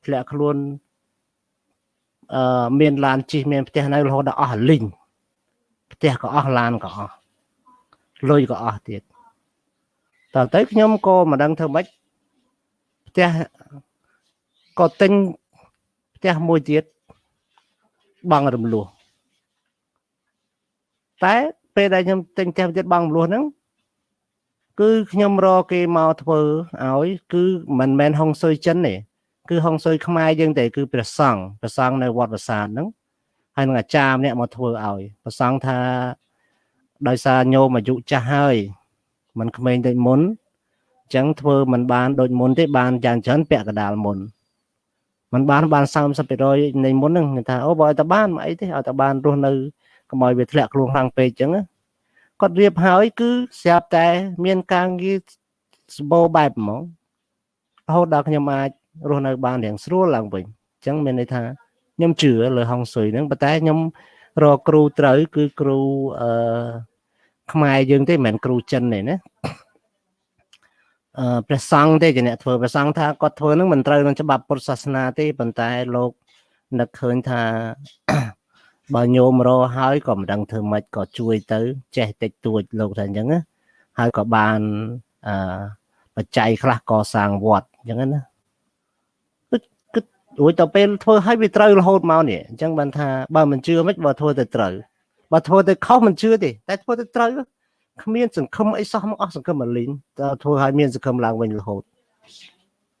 B: ធ្លាក់ខ្លួនមានឡានជិះមានផ្ទះនៅរហូតដល់អស់លីងផ្ទះក៏អស់ឡានក៏អស់លុយក៏អស់ទៀតតើទៅខ្ញុំក៏មិនដឹងធ្វើម៉េចផ្ទះក៏ទិញផ្ទះមួយទៀតបង់រំលោះតែពេលដែលខ្ញុំទិញផ្ទះទៀតបង់រំលោះហ្នឹងគឺខ្ញុំរកគេមកធ្វើឲ្យគឺមិនមែនហុងស៊ុយចិនទេគឺហុងស៊ុយខ្មែរយើងតែគឺព្រះសង្ឃនៅវត្តប្រាសាទហ្នឹងហើយនឹងអាចារ្យម្នាក់មកធ្វើឲ្យព្រះសង្ឃថាដោយសារញោមអាយុចាស់ហើយមិនក្មេងដូចមុនអញ្ចឹងធ្វើមិនបានដូចមុនទេបានយ៉ាងច្រើនពាក់កណ្ដាលមុនមិនបាន30% នៃមុនហ្នឹងថាអូបើឲ្យតបានមកអីទេឲ្យតបានរស់នៅកុំឲ្យវាធ្លាក់ខ្លួនខ្លាំងពេកអញ្ចឹងគាត់រៀបហើយគឺស្រាប់តែមានការងារសម្បូរបែបហ្មងរហូតដល់ខ្ញុំអាចរស់នៅបានរៀងស្រួលឡើងវិញអញ្ចឹងមានន័យថាខ្ញុំជឿលើហុងស៊ុយហ្នឹងប៉ុន្តែខ្ញុំរកគ្រូត្រូវគឺគ្រូខ្មែរយើងទេមិនមែនគ្រូចិនទេណាព្រះសង្ឃទេជាអ្នកធ្វើព្រះសង្ឃថាគាត់ធ្វើហ្នឹងមិនត្រូវនឹងច្បាប់ពុទ្ធសាសនាទេប៉ុន្តែលោកនឹកឃើញថាបើញោមរកហើយក៏មិនដឹងធ្វើម៉េចក៏ជួយទៅចេះតិចតួចលោកថាអញ្ចឹងណាហើយក៏បានបច្ច័យខ្លះកសាងវត្តអញ្ចឹងណាគឺរួចទៅពេលធ្វើឲ្យវាត្រូវរហូតមកនេះអញ្ចឹងបានថាបើមិនជឿមិនបើធ្វើទៅត្រូវបើធ្វើទៅខុសមិនជឿទេតែធ្វើទៅត្រូវគ្មានសង្ឃឹមអីសោះមកអស់សង្ឃឹមមកលីងតើធ្វើឲ្យមានសង្ឃឹមឡើងវិញរហូត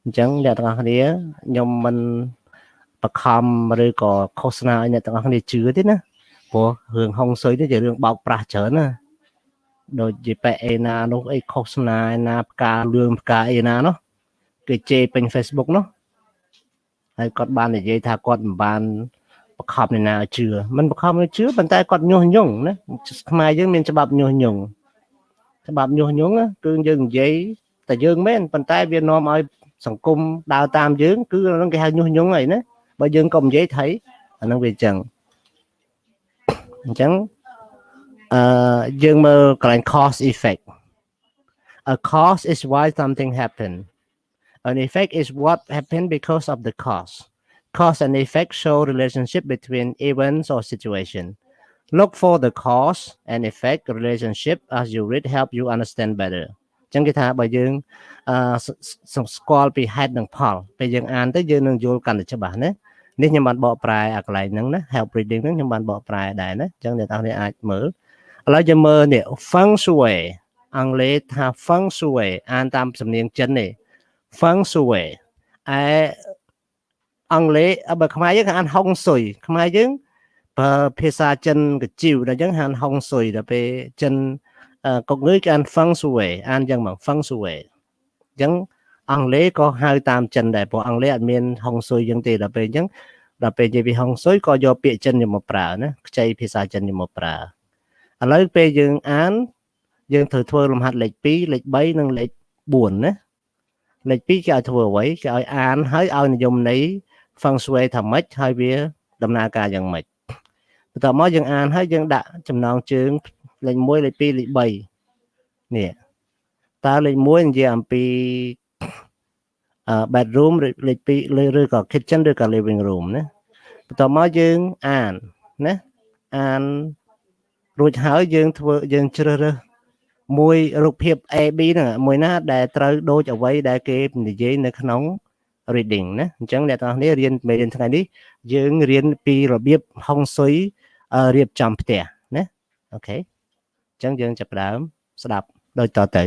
B: អញ្ចឹងអ្នកទាំងអស់គ្នាខ្ញុំមិនបខំឬក៏ឃោសនាឲ្យអ្នកទាំងអស់គ្នាជឿទេណាព្រោះរឿងហុងស៊ុយនេះជារឿងបោកប្រាស់ច្រើនណាដូចជាប៉ែអេណានោះអីឃោសនាឯណាផ្កាលឿងផ្កាអេណានោះគេជេរពេញ Facebook នោះហើយគាត់បាននិយាយថាគាត់មិនបានបខំអ្នកណាឲ្យជឿមិនបខំឲ្យជឿប៉ុន្តែគាត់ញុះញង់ណាខ្មែរយើងមានច្បាប់ញុះញង់គឺយើងនិយាយតែយើងមែនប៉ុន្តែវានាំឲ្យសង្គមដើរតាមយើងគឺហ្នឹងគេហៅញុះញង់ហើយណាបើយើងក៏និយាយថៃអាហ្នឹងវាអញ្ចឹងយើងមើលកន្លែង cause effect a cause is why something happen an effect is what happened because of the cause and effect show relationship between events or situation look for the cause and effect relationship as you read help you understand better អញ្ចឹងគេថាបើយើងស្គាល់ពីហេតុនិងផលពេលយើងអានទៅយើងនឹងយល់កាន់តែច្បាស់ណានេះខ្ញុំបានបកប្រែអាកន្លែងហ្នឹងណា help reading ហ្នឹងខ្ញុំបានបកប្រែដែរណាអញ្ចឹងអ្នកទាំងនេះអាចមើលឥឡូវយើងមើលនេះ feng shui អង់គ្លេសថា feng shui អានតាមសំនៀងចិននេះ feng shui អង់គ្លេសបើខ្មែរយើងអានហុងស៊ុយខ្មែរយើង ភាសាចិនកាជីវដល់អញ្ចឹងហានហុងស៊ុយដល់ពេលចិនកុកងើយគេអាន feng shui អានយ៉ាងមក feng shui អញ្ចឹងអង់គ្លេសក៏ហៅតាមចិនដែរព្រោះអង់គ្លេសអត់មានហុងស៊ុយអញ្ចឹងទេដល់ពេលអញ្ចឹងដល់ពេលនិយាយពីហុងស៊ុយក៏យកពាក្យចិនយកមកប្រើណាខ្ចីភាសាចិនយកមកប្រើឥឡូវពេលយើងអានយើងត្រូវធ្វើលំហាត់លេខ2លេខ3និងលេខ4ណាលេខ2គេឲ្យធ្វើអ្វីគេឲ្យអានហើយឲ្យនិយមន័យ feng shui ថាម៉េចហើយវាដំណើរការយ៉ាងម៉េចបន្ទាប់មកយើងអានហើយយើងដាក់ចំណងជើងលេខ1លេខ2លេខ3នេះតើលេខ1និយាយអំពីbedroom លេខ2ឬក៏ kitchen ឬក៏ living room ណាបន្ទាប់មកយើងអានណាអានរួចហើយយើងជ្រើសរើសមួយរូបភាព AB ហ្នឹងមួយណាដែលត្រូវដូចអ្វីដែលគេនិយាយនៅក្នុង reading ណាអញ្ចឹងអ្នកទាំងគ្នារៀនមេរៀនថ្ងៃនេះយើងរៀនពីរបៀបហុងស៊ុយរៀបចំផ្ទះណាអូខេអញ្ចឹងយើងចាប់ផ្ដើមស្ដាប់ដូចតទៅ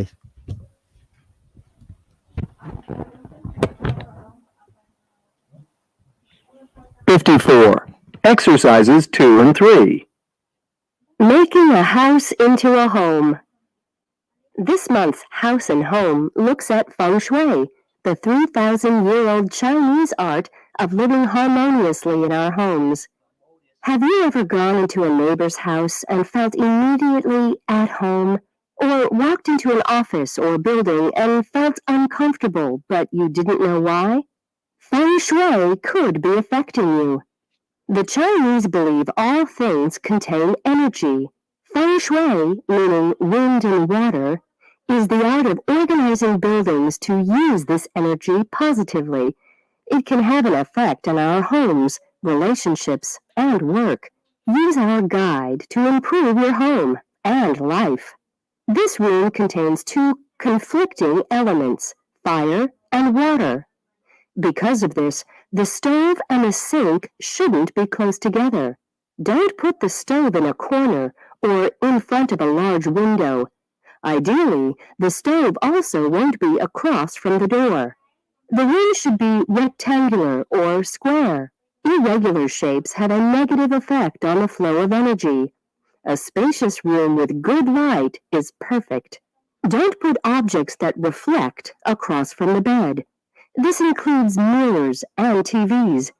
C: 54. Exercises 2 and 3.
F: Making a house into a home. This month's House and Home looks at feng shui, the 3,000-year-old Chinese art of living harmoniously in our homes. Have you ever gone into a neighbor's house and felt immediately at home, or walked into an office or building and felt uncomfortable but you didn't know why? Feng shui could be affecting you. The Chinese believe all things contain energy. Feng shui, meaning wind and water, is the art of organizing buildings to use this energy positively. It can have an effect on our homes, relationships, and work. Use our guide to improve your home and life. This room contains two conflicting elements, fire and water. Because of this, the stove and the sink shouldn't be close together. Don't put the stove in a corner or in front of a large window. Ideally, the stove also won't be across from the door. The room should be rectangular or square. Irregular shapes have a negative effect on the flow of energy. A spacious room with good light is perfect. Don't put objects that reflect across from the bed. This includes mirrors and TVs.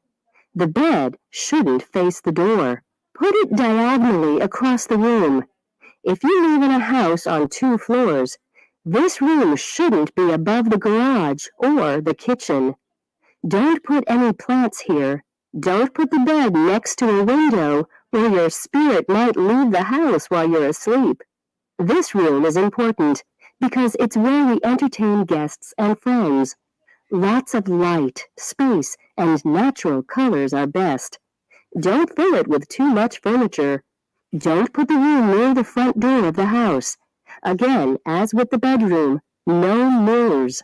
F: The bed shouldn't face the door. Put it diagonally across the room. If you live in a house on 2 floors, this room shouldn't be above the garage or the kitchen. Don't put any plants here. Don't put the bed next to a window where your spirit might leave the house while you're asleep. This room is important because it's where we entertain guests and friends. Lots of light, space, and natural colors are best. Don't fill it with too much furniture. Don't put the room near the front door of the house. Again, as with the bedroom, no mirrors.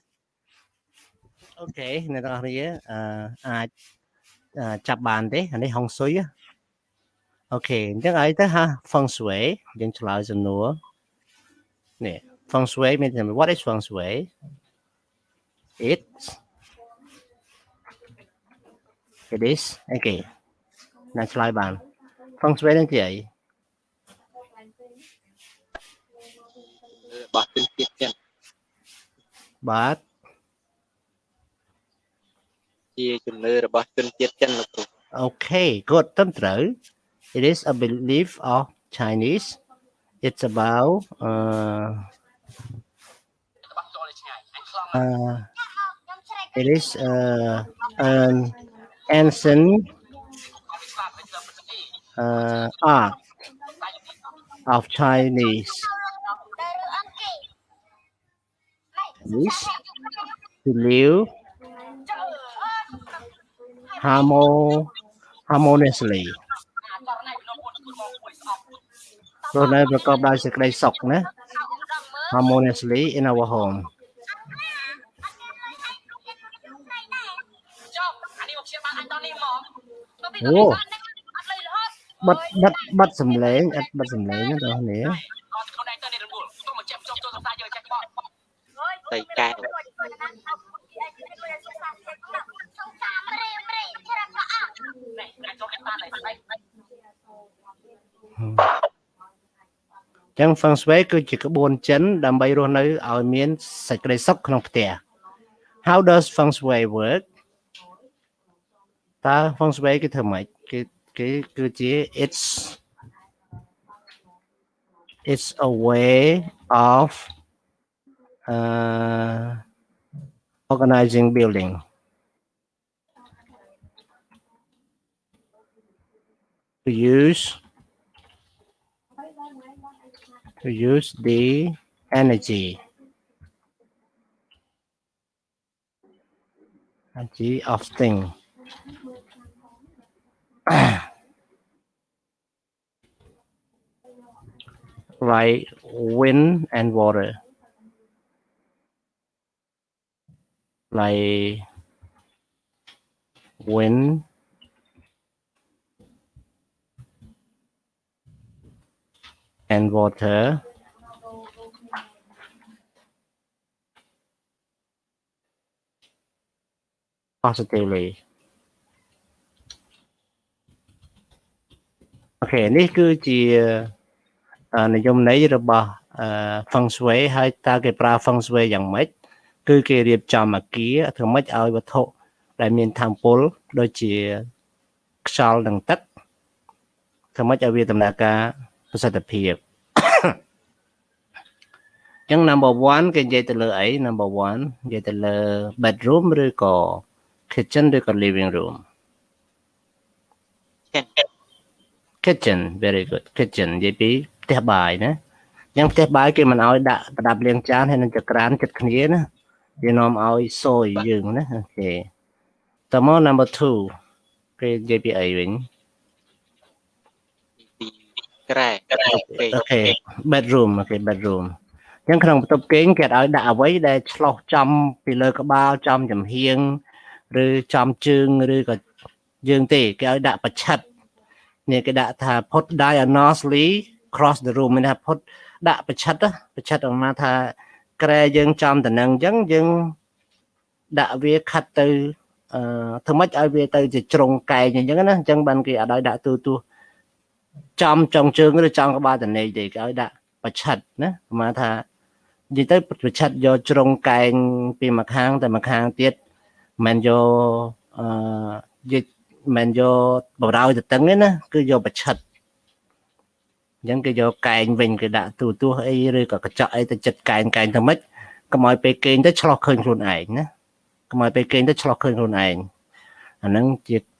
B: អូខេអ្នកទាំងអស់គ្នាអាចចាប់បានទេអានេះហុងស៊ុយអូខេអញ្ចឹងឲ្យទៅហា feng shui យើងឆ្លើយសំណួរនេះ feng shui មានន័យ what is feng shui it is អូខេណាឆ្លើយបាន feng shui នឹងជាអី
H: របស់ជនជាតិចិន
B: បាទ
H: ជាជំនឿរបស់ជនជាតិចិនលោកគ្រូ
B: Okay, good. ត្រឹមត្រូវ It is a belief of Chinese. It's about it is an ancient art of Chinese to live harmoniously ព្រោះនៅប្រកបដោយសេចក្តីសុខណា harmoniously in our home អូបတ်សំឡេងអត់បတ်សំឡេងណាបងប្អូន
H: ទៅកែវ
D: អ
B: ចឹង feng shui គឺជាក្បួនចិនដើម្បីរស់នៅឲ្យមានសេចក្តីសុខក្នុងផ្ទះ How does feng shui work តើ feng shui គេធ្វើម៉េចគេគឺជា it's a way of organizing building to use the energy of thing like wind and water like wind and water positively អូខេនេះគឺជានិយមន័យរបស់ feng shui ហើយតើគេប្រើ feng shui យ៉ាងម៉េចគឺគេរៀបចំអគារធ្វើម៉េចឲ្យវត្ថុដែលមានថាមពលដូចជាខ្យល់និងទឹកធ្វើម៉េចឲ្យវាដំណើរការប្រសិទ្ធភាពអញ្ចឹង number 1 គេនិយាយទៅលើអី number 1 និយាយទៅលើ bedroom ឬក៏ kitchen ឬក៏ living room kitchen very good kitchen និយាយពីផ្ទះបាយណាអញ្ចឹងផ្ទះបាយគេមិនឲ្យដាក់ប្រដាប់លាងចានហើយនឹងចក្រានចិត្តគ្នាណាវានាំឲ្យសយយើងណាអូខេតមក number 2គេនិយាយពីអីវិញ
H: ពីក្រែ
B: អូខេ bedroom អូខេ bedroom អញ្ចឹងក្នុងបន្ទប់គេងគេឲ្យដាក់អ្វីដែលឆ្លោះចំពីលើក្បាលចំចំហៀងឬចំជើងឬក៏យើងទេគេឲ្យដាក់ប្រឆិតនេះគេដាក់ថា put diagonally cross the room មានថា put ដាក់ប្រឆិតអង្គណាថាក្រែយើងចំតំណឹងអញ្ចឹងយើងដាក់វាខាត់ទៅធ្វើម៉េចឲ្យវាទៅជាជ្រុងកែងអញ្ចឹងណាអញ្ចឹងបានគេអត់ឲ្យដាក់ទូចំចុងជើងឬចំក្បាលតនេកទេគេឲ្យដាក់ប្រឆិតណាប្រហែលថានិយាយទៅប្រឆិតយកជ្រុងកែងពីម្ខាងទៅម្ខាងទៀតមិនយកមិនយកបរោយទៅតឹងទេណាគឺយកប្រឆិតអញ្ចឹងគេយកកែងវិញគេដាក់ទូអីឬក៏កញ្ចក់អីទៅចិត្តកែងទៅម៉េចកុំឲ្យពេលគេងទៅឆ្លោះឃើញខ្លួនឯងណាកុំឲ្យពេលគេងទៅឆ្លោះឃើញខ្លួនឯងអាហ្នឹង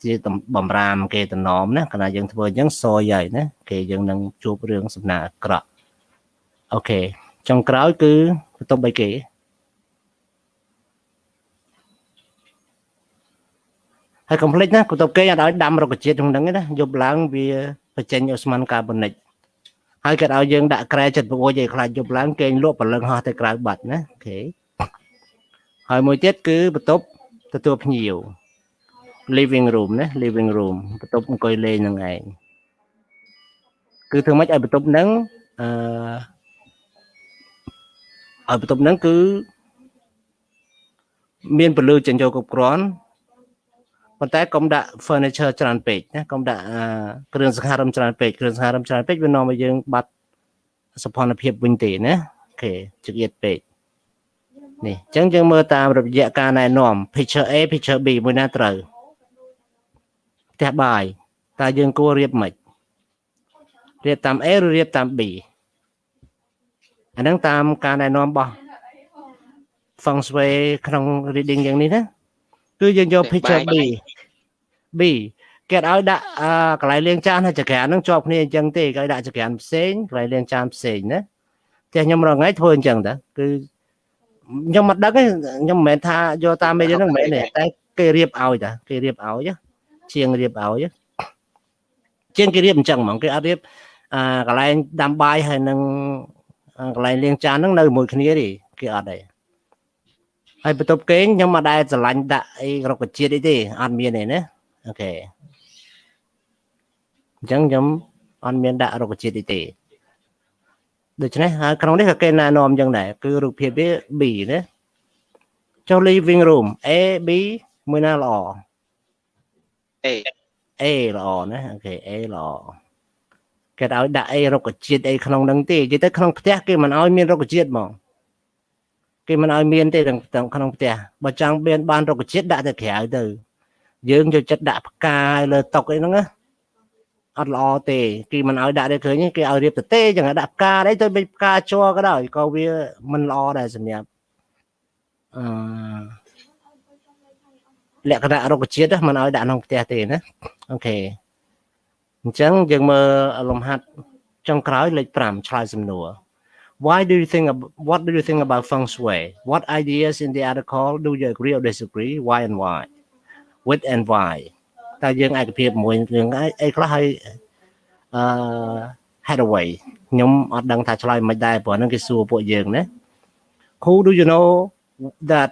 B: ជាបំរាមគេតំណមណាកាលណាយើងធ្វើអញ្ចឹងសយហើយណាគេយើងនឹងជួបរឿងសំណាងអាក្រក់អូខេចុងក្រោយគឺបន្ទប់បីគេហើយកុំភ្លេចណាបន្ទប់គេអត់ឲ្យដាំរុក្ខជាតិក្នុងហ្នឹងណាយប់ឡើងវាបញ្ចេញអូស្មန်កាបូនិកហើយគេឲ្យយើងដាក់ក្រែចិត្តប្រអួយឲ្យខ្លាចយប់ឡើងគេងលក់ព្រលឹងហោះទៅក្រៅបាត់ណាអូខេហើយមួយទៀតគឺបន្ទប់ទទួលភ្ញៀវ living room ណា living room បន្ទប់អង្គុយលេងនឹងឯងគឺធ្វើម៉េចឲ្យបន្ទប់ហ្នឹងឲ្យបន្ទប់ហ្នឹងគឺមានពន្លឺចេញចូលគ្រប់គ្រាន់ប៉ុន្តែកុំដាក់ furniture ច្រើនពេកណាកុំដាក់គ្រឿងសង្ហារឹមច្រើនពេកវានាំឲ្យយើងបាត់សោភ័ណភាពវិញទេណាអូខេចង្អៀតពេកនេះអញ្ចឹងយើងមើលតាមរយៈការណែនាំ picture A picture B មួយណាត្រូវផ្ទះបាយតើយើងគួររៀបម៉េចរៀបតាម A ឬរៀបតាម B អាហ្នឹងតាមការណែនាំរបស់ feng shui ក្នុង reading យ៉ាងនេះណាគឺយើងយក picture B គេឲ្យដាក់កន្លែងលាងចានហើយចក្រានហ្នឹងជាប់គ្នាអញ្ចឹងទេគេឲ្យដាក់ចក្រានផ្សេងកន្លែងលាងចានផ្សេងណាតែខ្ញុំរងថ្ងៃធ្វើអញ្ចឹងតាគឺខ្ញុំមិនដឹងទេខ្ញុំមិនមែនថាយកតាមមេរៀនហ្នឹងមិនមែនទេតែគេរៀបឲ្យតាគេរៀបឲ្យជាងរៀបឲ្យជាងគេរៀបអញ្ចឹងហ្មងគេអត់រៀបកន្លែងដាំបាយហើយនឹងកន្លែងលាងចានហ្នឹងនៅមួយគ្នាទេគេអត់ទេហើយបន្ទប់គេងខ្ញុំមិនដែលស្រឡាញ់ដាក់អីរុក្ខជាតិអីទេអត់មានទេណាអូខេអញ្ចឹងខ្ញុំអត់មានដាក់រុក្ខជាតិអីទេដូច្នេះហើយក្នុងនេះក៏គេណែនាំអញ្ចឹងដែរគឺរូបភាពវា B ណាចុះ living room A B មួយណាល្អ
H: A
B: ល្អណាអូខេ A ល្អ គេឲ្យដាក់អីរុក្ខជាតិអីក្នុងហ្នឹងទេនិយាយទៅក្នុងផ្ទះគេមិនឲ្យមានរុក្ខជាតិហ្មងគេមិនឲ្យមានទេទាំងក្នុងផ្ទះបើចង់បានរុក្ខជាតិដាក់ទៅក្រៅទៅយើងយកចិត្តដាក់ផ្កាលើតុអីហ្នឹងណាអត់ល្អទេគេមិនឲ្យដាក់ទេឃើញគេឲ្យរៀបទៅទេចឹងដាក់ផ្កាអីទៅបិផ្កាជ័រក៏ដោយក៏វាមិនល្អដែរសម្រាប់លក្ខណៈរុក្ខជាតិមិនឲ្យដាក់ក្នុងផ្ទះទេណាអូខេអញ្ចឹងយើងមើលលំហាត់ចុងក្រោយលេខ5ឆ្លើយសំណួរ what do you think about feng shui what ideas in the article do you agree or disagree why and why with and why តើយើងឯកភាពមួយរឿងអីខ្លះហើយhead away ខ្ញុំអត់ដឹងថាឆ្លើយមិនដែរព្រោះហ្នឹងគេសួរពួកយើងណា who do you know that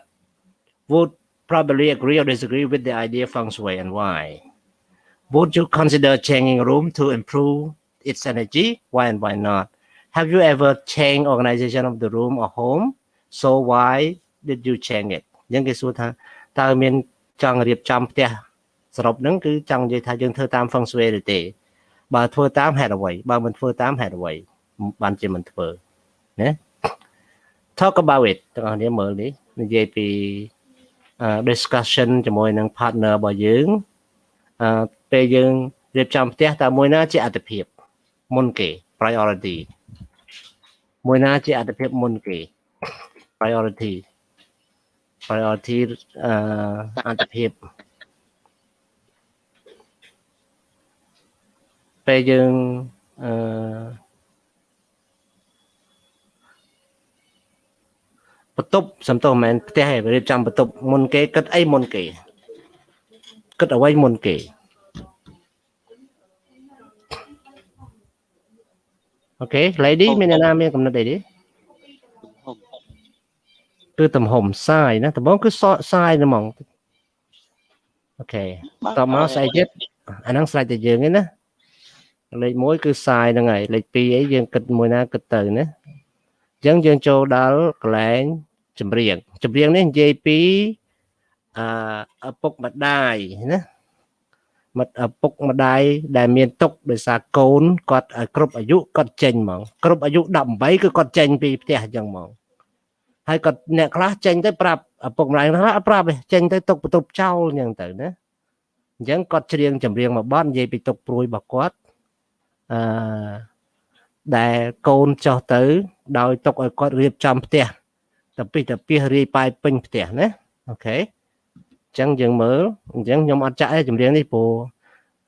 B: would probably agree or disagree with the idea feng shui and why would you consider changing a room to improve its energy why and why not have you ever changed organization of the room or home so why did you change it យើងគេសួរថាតើមានចង់រៀបចំផ្ទះសរុបហ្នឹងគឺចង់និយាយថាយើងធ្វើតាម feng shui ឬទេបើធ្វើតាមហេតុអ្វីបើមិនធ្វើតាមហេតុអ្វីបានជាមិនធ្វើណា talk about it ទាំងអស់គ្នាមើលនេះនិយាយពី discussion ជាមួយនឹង partner របស់យើងពេលយើងរៀបចំផ្ទះតើមួយណាជាអាទិភាពមុនគេ priority មួយណាជាអាទិភាពមុនគេ priority អាទិភាពពេលយើងបន្ទប់សំទោសមិនមែនផ្ទះឯងរៀបចំបន្ទប់មុនគេគិតអីមុនគេគិតអ្វីមុនគេអូខេ lady មានអ្នកណាមានកំណត់អីទេគឺទំហំសាយណាដំបូងគឺសាយហ្មងអូខេតមកស្អីទៀតអាហ្នឹងស្ដាយតែយើងឯណាលេខ1គឺសាយហ្នឹងហើយលេខ2អីយើងគិតមួយណាគិតទៅណាអញ្ចឹងយើងចូលដល់កន្លែងចម្រៀងនេះនិយាយពីឪពុកម្ដាយណាឪពុកម្ដាយដែលមានទុកដោយសារកូនគាត់គ្រប់អាយុគាត់ចេញហ្មងគ្រប់អាយុ18គឺគាត់ចេញពីផ្ទះអញ្ចឹងហ្មងហើយគាត់អ្នកខ្លះចេញទៅប្រាប់ឪពុកម្ដាយខ្លះអត់ប្រាប់ទេចេញទៅទុកបន្ទប់ចោលអញ្ចឹងទៅណាអញ្ចឹងគាត់ច្រៀងចម្រៀងមួយបទនិយាយពីទុកព្រួយរបស់គាត់ដែលកូនចោះទៅដោយទុកឲ្យគាត់រៀបចំផ្ទះតែពីរាយប៉ាយពេញផ្ទះណាអូខេអញ្ចឹងយើងមើលអញ្ចឹងខ្ញុំអត់ចាក់ទេចម្រៀងនេះព្រោះ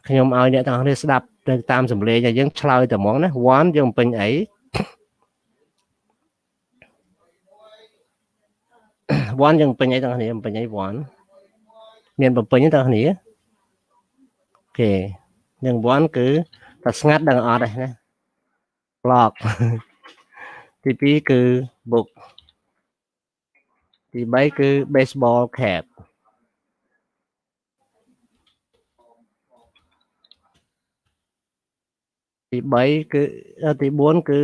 B: ខ្ញុំឲ្យអ្នកទាំងអស់គ្នាស្ដាប់ទៅតាមសំឡេងហើយយើងឆ្លើយតែហ្មងណា1យើងពេញអី1យើងពេញអីទាំងគ្នាពេញអី1មានបំពេញទេទាំងគ្នាអូខេយើង1គឺតែស្ងាត់ដឹងអត់ទេណា block ទី2គឺ book ទី3គឺ baseball cap ទី3គឺទី4គឺ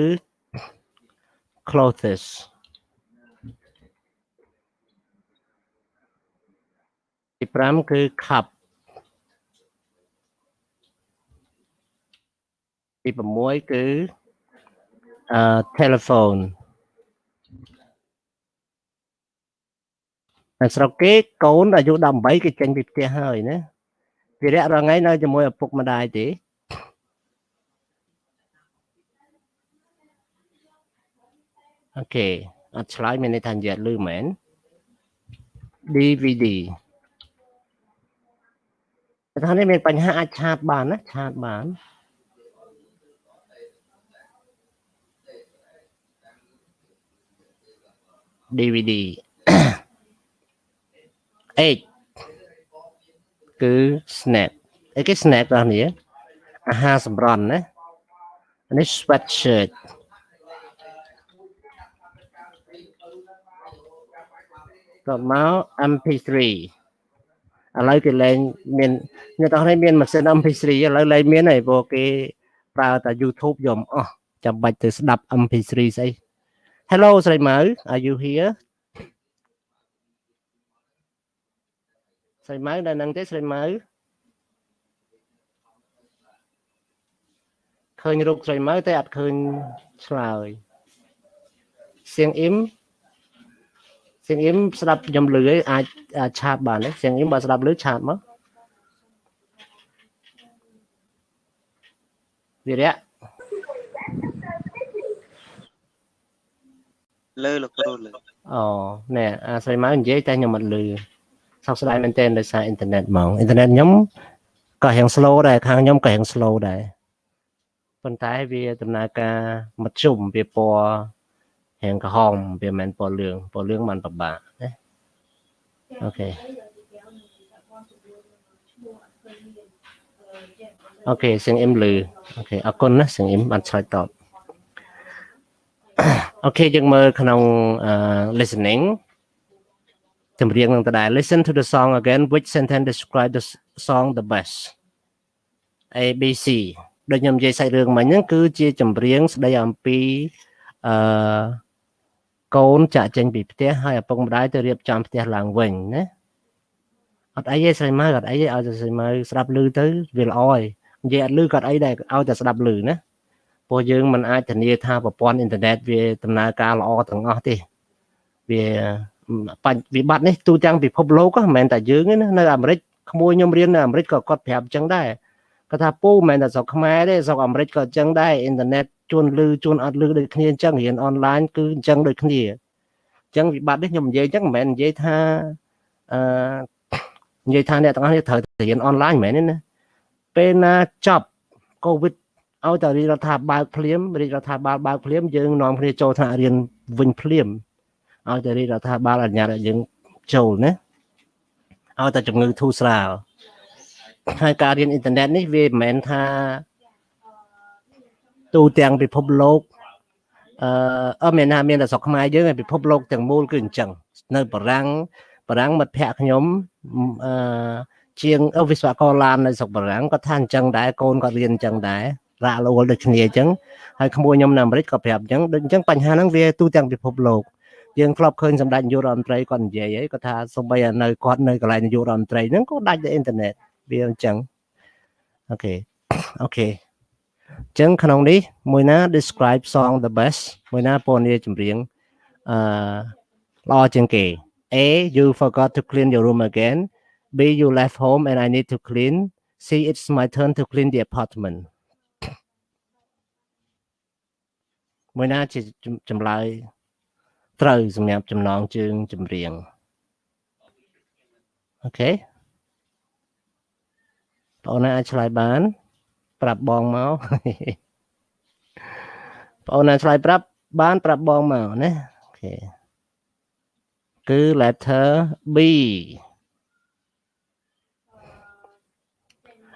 B: clothes ទី5គឺ cup ទី6គឺtelephone តែស្រុកគេកូនអាយុ18គេចេញពីផ្ទះហើយណាវីរៈរងថ្ងៃនៅជាមួយឪពុកម្ដាយទេអូខេអត់ឆ្លើយមានន័យថានិយាយលឺមែន DVD តែថានេះមានបញ្ហាអាចឆាតបានណាឆាតបាន DVD 8គឺ snack អីគេ snack ដល់នេះអាហារសម្រន់ណានេះ sweatshirt តមក MP3 ឥឡូវគេលែងមានអ្នកទាំងនេះមានម៉ាស៊ីន MP3 ឥឡូវលែងមានហើយព្រោះគេប្រើតែ YouTube យំអស់ចាំបាច់ទៅស្ដាប់ MP3 ស្អី Hello ស្រីម៉ៅ Are you here ស្រីម៉ៅនៅនឹងទេស្រីម៉ៅ ឃើញរូបស្រីមើលតែអត់ឃើញឆ្លើយសៀងអ៊ីមស្ដាប់ខ្ញុំលឺឯងអាចឆាតបានទេសៀងអ៊ីមបើស្ដាប់លឺឆាតមកវិរៈ
H: លើលោកគ្រូលើ
B: អូណែអាស្រីម៉ៅនិយាយតែខ្ញុំអត់លឺសោកស្ដាយមែនទែនដោយសារអ៊ីនធឺណិតហ្មងអ៊ីនធឺណិតខ្ញុំក៏រៀង slow ដែរខាងខ្ញុំក៏រៀង slow ដែរប៉ុន្តែវាដំណើរការមធ្យមវាពណ៌រៀងក្រហមវាមិនមែនពណ៌លឿងបានពិបាកណាអូខេអូខេសៀងអ៊ីមលឺអូខេអរគុណណាសៀងអ៊ីមបានឆ្លើយតបអូខេយើងមើលក្នុងlistening ចម្រៀងនឹងដដែល Listen to the song again which sentence describe the song the best A B C ដូចខ្ញុំនិយាយសាច់រឿងមិញហ្នឹងគឺជាចម្រៀងស្ដីអំពីកូនចាក់ចេញពីផ្ទះហើយឪពុកម្ដាយទៅរៀបចំផ្ទះឡើងវិញណាអត់អីទេស្រីម៉ៅអត់អីទេឲ្យតែស្រីម៉ៅស្ដាប់ឮទៅវាល្អហើយនិយាយអត់ឮក៏អត់អីដែរឲ្យតែស្ដាប់ឮណាព្រោះយើងមិនអាចធានាថាប្រព័ន្ធអ៊ីនធឺណិតវាដំណើរការល្អទាំងអស់ទេវាវិបត្តិនេះទូទាំងពិភពលោកមិនមែនតែយើងទេណានៅអាមេរិកក្មួយខ្ញុំរៀននៅអាមេរិកក៏គាត់ប្រាប់អញ្ចឹងដែរគាត់ថាពូមិនមែនតែស្រុកខ្មែរទេស្រុកអាមេរិកក៏អញ្ចឹងដែរអ៊ីនធឺណិតជួនឮជួនអត់ឮដូចគ្នាអញ្ចឹងរៀនអនឡាញគឺអញ្ចឹងដូចគ្នាអញ្ចឹងវិបត្តិនេះខ្ញុំនិយាយអញ្ចឹងមិនមែននិយាយថាអ្នកទាំងអស់នេះត្រូវរៀនអនឡាញមិនមែនទេណាពេលណាចប់កូវីដឲ្យតែរដ្ឋាភិបាលភ្លាមបើកភ្លាមយើងនាំគ្នាចូលថ្នាក់រៀនវិញភ្លាមឲ្យតែរដ្ឋាភិបាលអនុញ្ញាតឲ្យយើងចូលណាឲ្យតែជំងឺធូរស្រាលហើយការរៀនអ៊ីនធឺណិតនេះវាមិនមែនថាទូទាំងពិភពលោកមានតែស្រុកខ្មែរយើងឯពិភពលោកទាំងមូលគឺអញ្ចឹងនៅបារាំងមិត្តភ័ក្ដិខ្ញុំជាងវិស្វករឡាននៅស្រុកបារាំងគាត់ថាអញ្ចឹងដែរកូនគាត់រៀនអញ្ចឹងដែររ៉ាក់លូលដូចគ្នាអញ្ចឹងហើយក្មួយខ្ញុំនៅអាមេរិកក៏ប្រាប់អញ្ចឹងដូចអញ្ចឹងបញ្ហាហ្នឹងវាទូទាំងពិភពលោកយើងធ្លាប់ឃើញសម្ដេចនាយករដ្ឋមន្ត្រីគាត់និយាយអីគាត់ថាសូម្បីតែគាត់នៅកន្លែងនាយករដ្ឋមន្ត្រីហ្នឹងក៏ដាច់ទៅអ៊ីនធឺណិតវាអញ្ចឹងអូខេអញ្ចឹងក្នុងនេះមួយណា describe song the best មួយណាពណ៌នាចម្រៀងល្អជាងគេ A you forgot to clean your room again B you left home and I need to clean C it's my turn to clean the apartment មួយណាជាចម្លើយត្រូវសម្រាប់ចំណងជើងចម្រៀងអូខេបងណាអាចឆ្លើយបានប្រាប់បងមកបងណាឆ្លើយប្រាប់បានប្រាប់បងមកណាអូខេគឺ letter B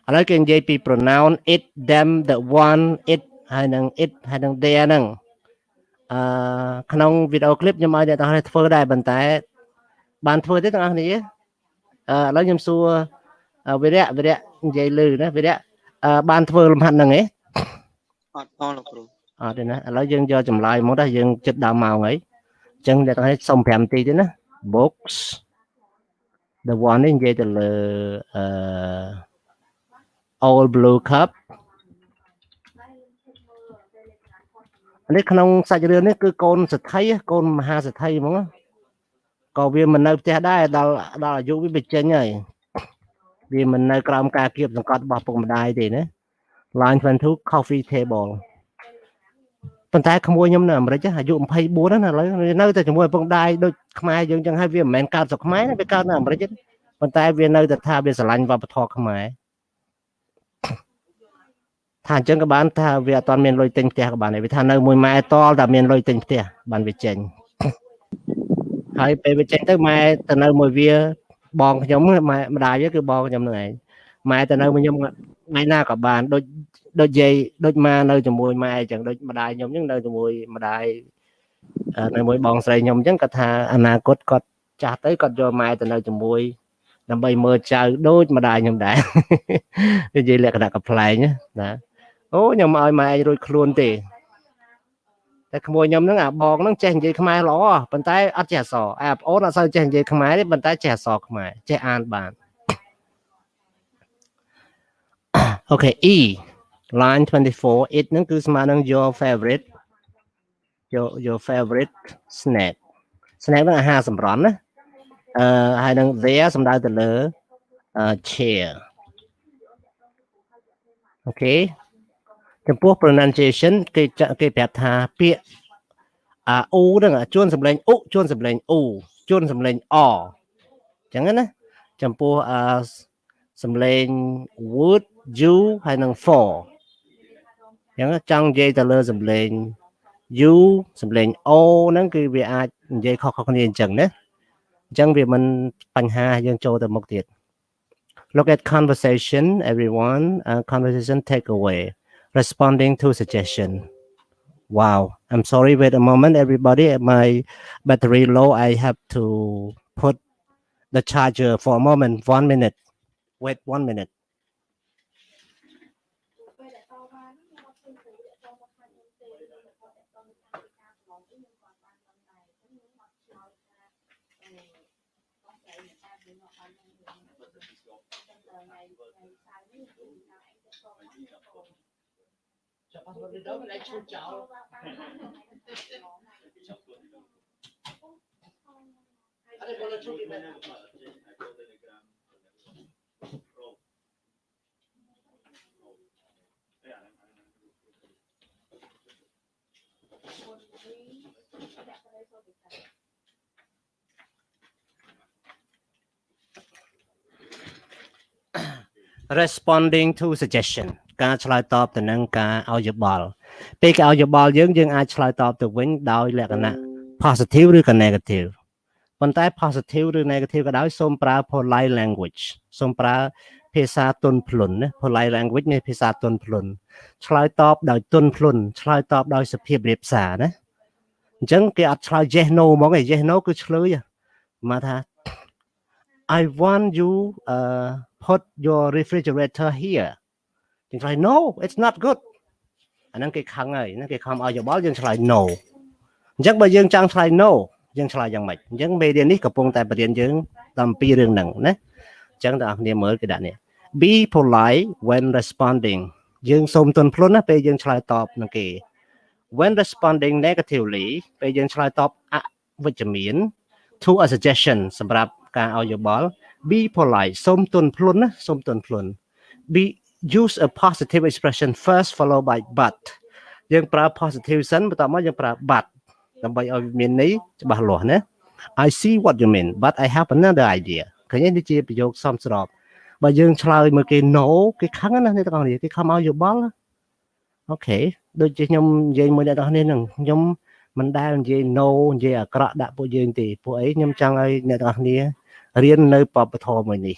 B: ឥឡូវគេនិយាយពី pronoun it them the one it ហើយនឹង it ហើយនឹង they ហ្នឹងក្នុងវីដេអូឃ្លីបខ្ញុំឲ្យអ្នកទាំងអស់គ្នាធ្វើដែរប៉ុន្តែបានធ្វើទេទាំងអស់គ្នាឥឡូវខ្ញុំសួរវិរៈនិយាយលឺណាវិរៈបានធ្វើលំហាត់ហ្នឹងហ៎
H: អត់ផងលោកគ្រូ
B: អត់ទេណាឥឡូវយើងយកចម្លើយមកដែរយើងចិត្តដល់ម៉ោងហើយអញ្ចឹងអ្នកទាំងអស់គ្នាសុំ5នាទីទេណា books the one នេះនិយាយទៅលើold blue cup នេះក្នុងសាច់រឿងនេះគឺកូនសេដ្ឋីកូនមហាសេដ្ឋីហ្មងក៏វាមិននៅផ្ទះដែរដល់អាយុវាបញ្ចេញហើយវាមិននៅក្រោមការគៀបសង្កត់របស់ពុកម្ដាយទេណា line 22 coffee table ប៉ុន្តែក្មួយខ្ញុំនៅអាមេរិកអាយុ24ណាឥឡូវនៅតែជាមួយឪពុកម្ដាយដូចខ្មែរយើងចឹងហើយវាមិនមែនកើតស្រុកខ្មែរទេវាកើតនៅអាមេរិកទេប៉ុន្តែវានៅតែថាវាស្រឡាញ់វប្បធម៌ខ្មែរថាអញ្ចឹងក៏បានថាវាអត់ទាន់មានលុយទិញផ្ទះក៏បានដែរវាថានៅមួយម៉ែតលតែមានលុយទិញផ្ទះបានវាចេញហើយពេលវាចេញទៅម៉ែទៅនៅមួយវាបងខ្ញុំម៉ែម្ដាយវាគឺបងខ្ញុំនឹងឯងម៉ែទៅនៅមួយខ្ញុំថ្ងៃណាក៏បានដូចយាយដូចម៉ានៅជាមួយម៉ែអញ្ចឹងដូចម្ដាយខ្ញុំអញ្ចឹងនៅជាមួយម្ដាយនៅមួយបងស្រីខ្ញុំអញ្ចឹងគាត់ថាអនាគតគាត់ចាស់ទៅគាត់យកម៉ែទៅនៅជាមួយដើម្បីមើលចៅដូចម្ដាយខ្ញុំដែរនិយាយលក្ខណៈកំ pl ែងណាអូខ្ញុំឲ្យម៉ែឯងរួចខ្លួនទេតែក្មួយខ្ញុំហ្នឹងអាបងហ្នឹងចេះនិយាយខ្មែរល្អប៉ុន្តែអត់ចេះអក្សរអាប្អូនអត់សូវចេះនិយាយខ្មែរទេប៉ុន្តែចេះអក្សរខ្មែរចេះអានបានអូខេ E line 24 it ហ្នឹងគឺស្មើនឹង your favorite your favorite snack ហ្នឹងអាហារសម្រន់ណាហើយនឹង there សំដៅទៅលើ chair អូខេចំពោះ pronunciation គេប្រាប់ថាពាក្យអូហ្នឹងជួនសម្លេងអូជួនសម្លេងអូជួនសម្លេងអអញ្ចឹងណាចំពោះសម្លេង would you ហើយនឹង for អញ្ចឹងចង់និយាយទៅលើសម្លេង you សម្លេង o ហ្នឹងគឺវាអាចនិយាយខុសៗគ្នាអញ្ចឹងណាអញ្ចឹងវាមិនបញ្ហាយើងចូលទៅមុខទៀត Look at conversation everyone conversation takeaway responding to suggestion wow I'm sorry wait a moment everybody my battery low I have to put the charger for a moment 1 minute wait 1 minute responding to suggestion ការឆ្លើយតបទៅនឹងការឲ្យយោបល់ពេលគេឲ្យយោបល់យើងអាចឆ្លើយតបទៅវិញដោយលក្ខណៈ positive ឬក៏ negative ប៉ុន្តែ positive ឬ negative ក៏ដោយសូមប្រើ polite language សូមប្រើភាសាទន់ភ្លន់ណា polite language នេះភាសាទន់ភ្លន់ឆ្លើយតបដោយទន់ភ្លន់ឆ្លើយតបដោយសុភាពរាបសារណាអញ្ចឹងគេអត់ឆ្លើយ yes no ហ្មងទេ yes no គឺឆ្លើយមកថា I want you put your refrigerator here យើងឆ្លើយ no it's not good អាហ្នឹងគេខឹងហើយហ្នឹងគេខំឲ្យយោបល់យើងឆ្លើយ no អញ្ចឹងបើយើងចង់ឆ្លើយ no យើងឆ្លើយយ៉ាងម៉េចអញ្ចឹងមេរៀននេះកំពុងតែបរៀនយើងអំពីរឿងហ្នឹងណាអញ្ចឹងបងប្អូនមើលគេដាក់នេះ be polite when responding យើងសូមទន់ភ្លន់ណាពេលយើងឆ្លើយតបនឹងគេ when responding negatively ពេលយើងឆ្លើយតបអវិជ្ជមាន to a suggestion សម្រាប់ការឲ្យយោបល់ be polite សូមទន់ភ្លន់ណាសូមទន់ភ្លន់ be use a positive expression first followed by but យើងប្រើ positive សិនបន្ទាប់មកយើងប្រើ but ដើម្បីឲ្យមានន័យច្បាស់លាស់ណា I see what you mean but I have another idea ឃើញនេះជាប្រយោគសមស្របបើយើងឆ្លើយមកគេ no គេខឹងណាអ្នកទាំងអស់គ្នាគេខំឲ្យយោបល់អូខេដូចជាខ្ញុំនិយាយមួយអ្នកទាំងអស់គ្នាហ្នឹងខ្ញុំមិនដែលនិយាយ no និយាយអាក្រក់ដាក់ពួកយើងទេពួកអីខ្ញុំចង់ឲ្យអ្នកទាំងអស់គ្នារៀននៅវប្បធម៌មួយនេះ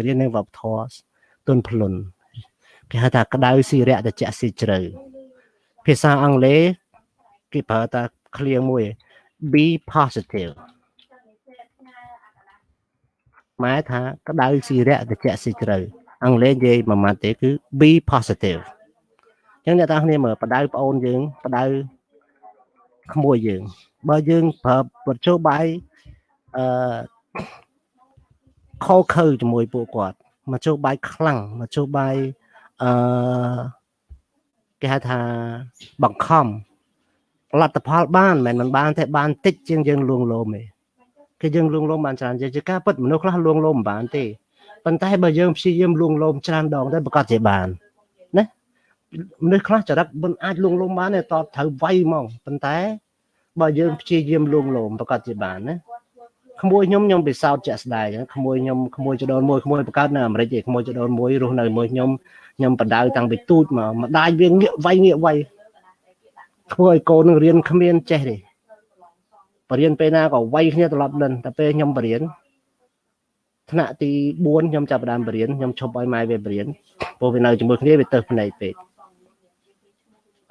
B: រៀននៅវប្បធម៌ទន់ភ្លន់គេហៅថាក្តៅស៊ីរៈត្រជាក់ស៊ីជ្រៅភាសាអង់គ្លេសគេប្រើថាឃ្លាមួយ be positive ម៉ែថាក្តៅស៊ីរៈត្រជាក់ស៊ីជ្រៅអង់គ្លេសនិយាយមួយម៉ាត់ទេគឺ be positive អញ្ចឹងអ្នកទាំងគ្នាមើលបដៅប្អូនយើងបដៅក្មួយយើងបើយើងប្រើបទយោបាយខុសខើជាមួយពួកគាត់មកយោបាយខ្លាំងមកយោបាយគេហៅថាបង្ខំលទ្ធផលបានមិនបានតែបានតិចជាងយើងលួងលោមទេគឺយើងលួងលោមបានច្រើនជាការពិតមនុស្សខ្លះលួងលោមមិនបានទេប៉ុន្តែបើយើងព្យាយាមលួងលោមច្រើនដងទៅប្រកាសជាបានណាមនុស្សខ្លះចរិតមិនអាចលួងលោមបានទេតបត្រូវវាយហ្មងប៉ុន្តែបើយើងព្យាយាមលួងលោមប្រកាសជាបានណាក្មួយខ្ញុំពិសោធន៍ជាក់ស្ដែងក្មួយខ្ញុំក្មួយចដូនមួយក្មួយបង្កើតនៅអាមេរិកឯក្មួយចដូនមួយរស់នៅជាមួយខ្ញុំបដៅតាំងពីទូចមកម្ដាយវាងាកវាយធ្វើឲ្យកូននឹងរៀនគ្មានចេះទេបរៀនពេលណាក៏វាយគ្នាត្រឡប់លិនតែពេលខ្ញុំបរៀនថ្នាក់ទី4ខ្ញុំចាប់ផ្ដើមបរៀនខ្ញុំឈប់ឲ្យម៉ែវាបរៀនព្រោះវានៅជាមួយគ្នាវាទៅភ្នែកពេក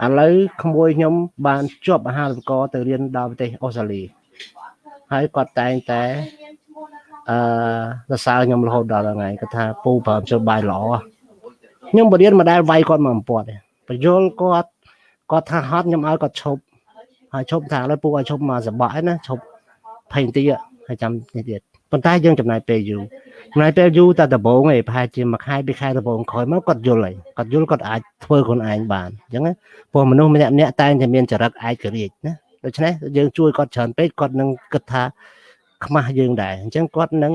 B: ឥឡូវក្មួយខ្ញុំបានជាប់អាហារូបករណ៍ទៅរៀនដល់ប្រទេសអូស្ត្រាលីហើយគាត់តែងតែសរសើរខ្ញុំរហូតដល់ថ្ងៃគាត់ថាពូប្រើមធ្យោបាយល្អខ្ញុំបរៀនមិនដែលវាយគាត់មកបំពាត់ទេបញ្យល់គាត់ថាហត់ខ្ញុំឲ្យគាត់ឈប់ហើយឈប់ថាឥឡូវពូឲ្យឈប់មកសបកឯណាឈប់20នាទីហើយចាំនេះទៀត ប៉ុន្តែយើងចំណាយពេលយូរតែដំបូងឯងប្រហែលជាមួយខែពីរខែដំបូងក្រោយមកគាត់យល់ហើយគាត់អាចធ្វើខ្លួនឯងបានអញ្ចឹងណាព្រោះមនុស្សម្នាក់តែងតែមានចរិតឯករាជ្យណាដូច្នេះយើងជួយគាត់ច្រើនពេកគាត់នឹងគិតថាខ្មាស់យើងដែរអញ្ចឹងគាត់នឹង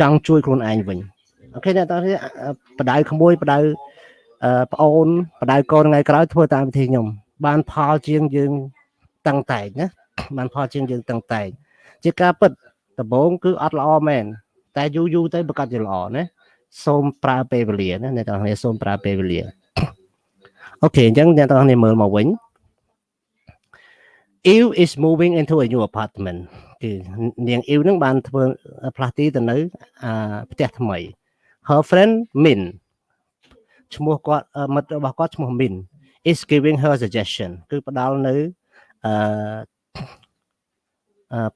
B: ចង់ជួយខ្លួនឯងវិញអូខេអ្នកតើបដៅក្មួយបដៅប្អូនបដៅកូនថ្ងៃក្រោយធ្វើតាមវិធីខ្ញុំបានផលជាងយើងតាំងតែងណាបានផលជាងយើងតាំងតែងជាការពិតដំបូងគឺអត់ល្អមែនតែយូរទៅប្រកាសជាល្អណាសូមប្រើពេលវេលាណាអ្នកទាំងគ្នាសូមប្រើពេលវេលាអូខេអញ្ចឹងអ្នកទាំងគ្នាមើលមកវិញ Ew is moving into a new apartment គឺនាង Ew នឹងបានធ្វើផ្លាស់ទីទៅនៅផ្ទះថ្មី Her friend Min ឈ្មោះគាត់មិត្តរបស់គាត់ឈ្មោះ Min is giving her suggestion គឺផ្ដល់នៅ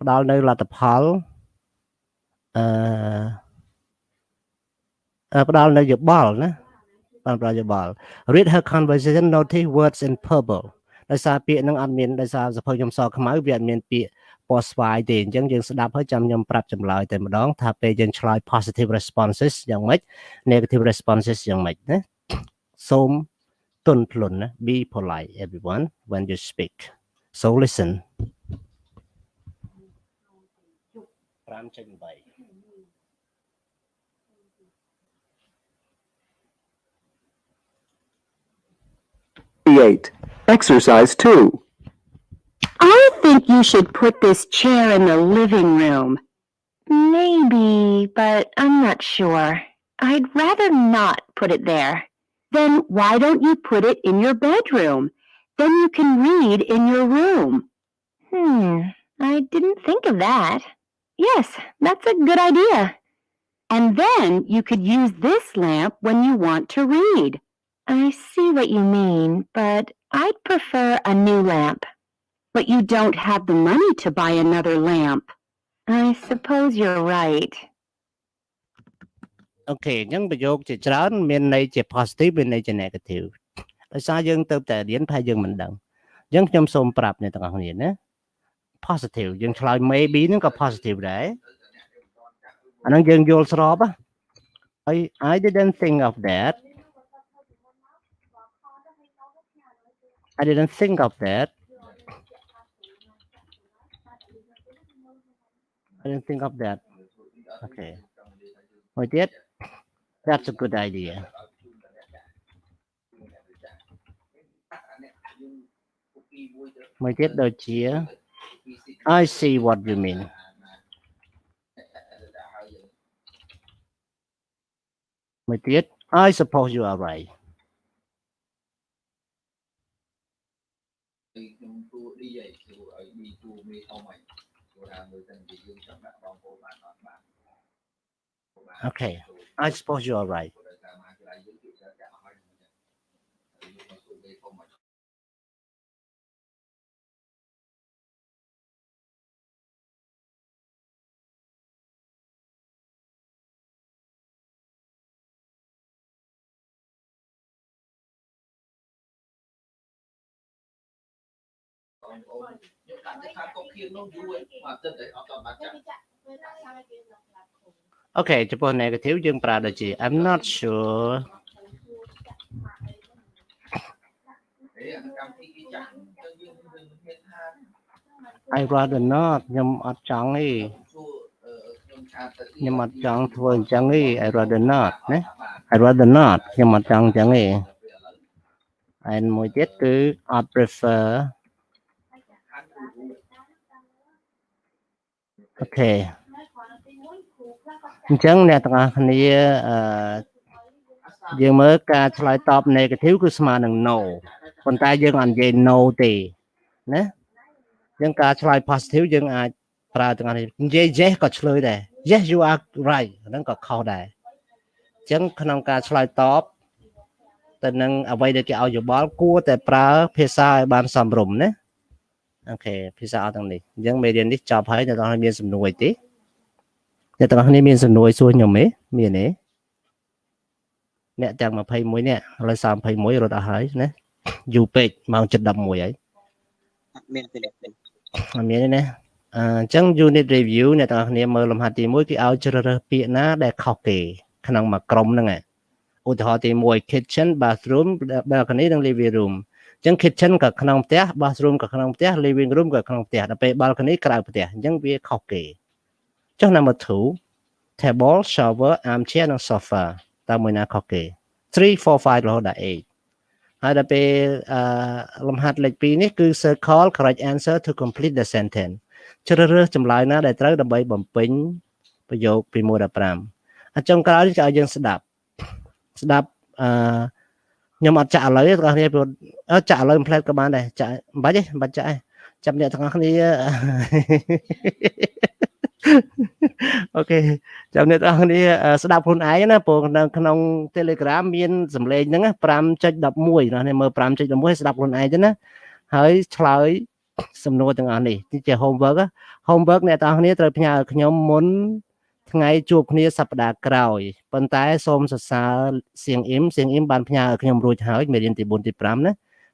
B: ផ្ដល់នៅលទ្ធផលផ្ដល់នៅយោបល់ណាបានផ្ដល់យោបល់ read her conversation notice words in purple ដោយសារពាក្យនឹងអត់មានដោយសារសភៅខ្ញុំសខ្មៅវាអត់មានពាក្យពណ៌ស្វាយទេអញ្ចឹងយើងស្ដាប់ហើយចាំខ្ញុំប្រាប់ចម្លើយតែម្ដងថាពេលយើងឆ្លើយ positive responses យ៉ាងម៉េច negative responses យ៉ាងម៉េចណាសូមទន់ភ្លន់ណា be polite everyone when you speak so listen 5.8
C: 8. Exercise 2.
F: I think you should put this chair in the living room.
E: Maybe, but I'm not sure. I'd rather not put it there.
F: Then why don't you put it in your bedroom? Then you can read in your room.
E: I didn't think of that.
F: Yes, that's a good idea. And then you could use this lamp when you want to read.
E: I see what you mean, but I'd prefer a new lamp.
F: But you don't have the money to buy another lamp.
E: I suppose you're right.
B: អូខេអញ្ចឹងប្រយោគជាច្រើនមានន័យជា positive មានន័យជា negative ដោយសារយើងទៅតែរៀនតែយើងមិនដឹងអញ្ចឹងខ្ញុំសូមប្រាប់អ្នកទាំងអស់គ្នាណា positive យើងឆ្លើយ maybe ហ្នឹងក៏ positive ដែរអាហ្នឹងយើងយល់ស្របI didn't think of that I didn't think of that I didn't think of that okay មួយទៀត That's a good idea មួយទៀតដូចជា I see what you mean មួយទៀត I suppose you are right អូខេ I suppose you are right Okay ចំពោះ negative យើងប្រើដូចជា I'm not sure I rather not ខ្ញុំអត់ចង់ទេខ្ញុំអត់ចង់ធ្វើអញ្ចឹងទេ I rather not ណា I rather not ខ្ញុំអត់ចង់អញ្ចឹងទេ and មួយទៀតគឺ I prefer Okay អញ្ចឹងអ្នកទាំងអស់គ្នាយើងមើលការឆ្លើយតប negative គឺស្មើនឹង no ប៉ុន្តែយើងអត់និយាយ no ទេណាអញ្ចឹងការឆ្លើយ positive យើងអាចប្រើទាំងអស់នេះនិយាយ yes ក៏ឆ្លើយដែរ yes you are right ហ្នឹងក៏ខុសដែរអញ្ចឹងក្នុងការឆ្លើយតបទៅនឹងអ្វីដែលគេឲ្យយោបល់គួរតែប្រើភាសាឲ្យបានសមរម្យណាអូខេភាសាអត់ទាំងនេះអញ្ចឹងមេរៀននេះចប់ហើយអ្នកទាំងអស់មានសំណួរអីទេអ្នកទាំងអស់គ្នាមានសំណួរសួរខ្ញុំទេមានទេអ្នកទាំង21នាក់ឥឡូវ31រត់អស់ហើយណាយូរពេកម៉ោង 7:11 ហើយ
H: មានទេ
B: អត់មានទេណា ចឹង unit review អ្នកទាំងអស់គ្នាមើលលំហាត់ទី1គេឲ្យជ្រើសរើសពាក្យណាដែលខុសគេក្នុងមួយក្រុមហ្នឹងឧទាហរណ៍ទី1 kitchen bathroom balcony និង living room ចឹង kitchen ក៏ក្នុងផ្ទះ bathroom ក៏ក្នុងផ្ទះ living room ក៏ក្នុងផ្ទះដល់ពេល balcony ក្រៅផ្ទះអញ្ចឹងវាខុសគេចុះ number 2 table shower armchair និង sofa តើមួយណាខុសគេ3 4 5រហូតដល់8ហើយដល់ពេលលំហាត់លេខ2នេះគឺ circle correct answer to complete the sentence ជ្រើសរើសចម្លើយណាដែលត្រូវដើម្បីបំពេញប្រយោគពី1ដល់5ចុងក្រោយនេះគេឲ្យយើងស្ដាប់ខ្ញុំអត់ចាក់ឥឡូវទេបងប្អូនគ្នាព្រោះចាក់ឥឡូវផ្លែតក៏បានដែរចាក់មិនបាច់ទេមិនបាច់ចាក់ទេចាប់អ្នកទាំងអស់គ្នាអូខេចាំអ្នកទាំងអស់គ្នាស្ដាប់ខ្លួនឯងណាព្រោះក្នុង Telegram មានសម្លេងហ្នឹង 5.11 ណាមើល 5.11 ស្ដាប់ខ្លួនឯងទៅណាហើយឆ្លើយសំណួរទាំងអស់នេះជា homework អ្នកទាំងអស់គ្នាត្រូវផ្ញើឲ្យខ្ញុំមុនថ្ងៃជួបគ្នាសប្តាហ៍ក្រោយប៉ុន្តែសូមសរសើរសៀងអ៊ីមបានផ្ញើឲ្យខ្ញុំរួចហើយមេរៀនទី4ទី5ណា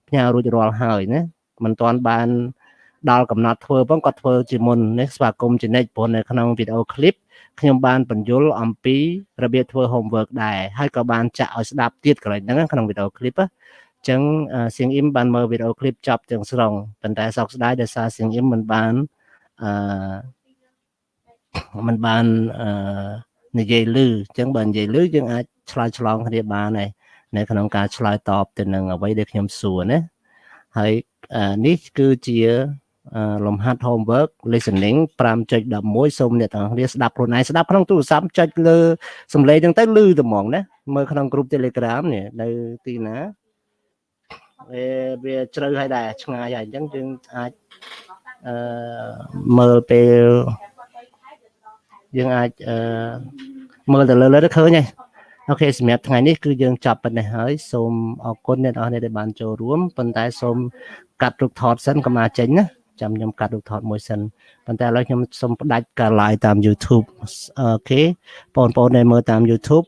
B: ផ្ញើរួចរាល់ហើយណាមិនទាន់បានដល់កំណត់ធ្វើផងគាត់ធ្វើជាមុននេះស្វាគមន៍ជានិច្ចព្រោះនៅក្នុងវីដេអូឃ្លីបខ្ញុំបានបញ្យល់អំពីរបៀបធ្វើ homework ដែរហើយក៏បានចាក់ឲ្យស្ដាប់ទៀតកន្លែងហ្នឹងក្នុងវីដេអូឃ្លីបអញ្ចឹងសៀងអ៊ីមបានមើលវីដេអូឃ្លីបចប់ទាំងស្រុងប៉ុន្តែសោកស្ដាយដោយសារសៀងអ៊ីមមិនបាននិយាយឮអញ្ចឹងបើនិយាយឮយើងអាចឆ្លើយឆ្លងគ្នាបានហើយនៅក្នុងការឆ្លើយតបទៅនឹងអ្វីដែលខ្ញុំសួរណាហើយនេះគឺជាលំហាត់ homework listening 5.11 សូមអ្នកទាំងអស់គ្នាស្ដាប់ខ្លួនឯងស្ដាប់ក្នុងទូរស័ព្ទចុចលើសំឡេងហ្នឹងទៅឮតែហ្មងណាមើលក្នុង group Telegram នេះនៅទីណាវាជ្រៅហើយដែរឆ្ងាយហើយអញ្ចឹងយើងអាចមើលពេលយើងអាចមើលទៅលើទៅឃើញហើយអូខេសម្រាប់ថ្ងៃនេះគឺយើងចប់ប៉ុណ្ណេះហើយសូមអរគុណអ្នកនរគ្នាដែលបានចូលរួមប៉ុន្តែសូមកាត់រូបថតសិនកុំអាចចេញណាចាំខ្ញុំកាត់រូបថតមួយសិនប៉ុន្តែឥឡូវខ្ញុំសូមផ្ដាច់ការ live តាម YouTube អូខេបងប្អូនដែលមើលតាម YouTube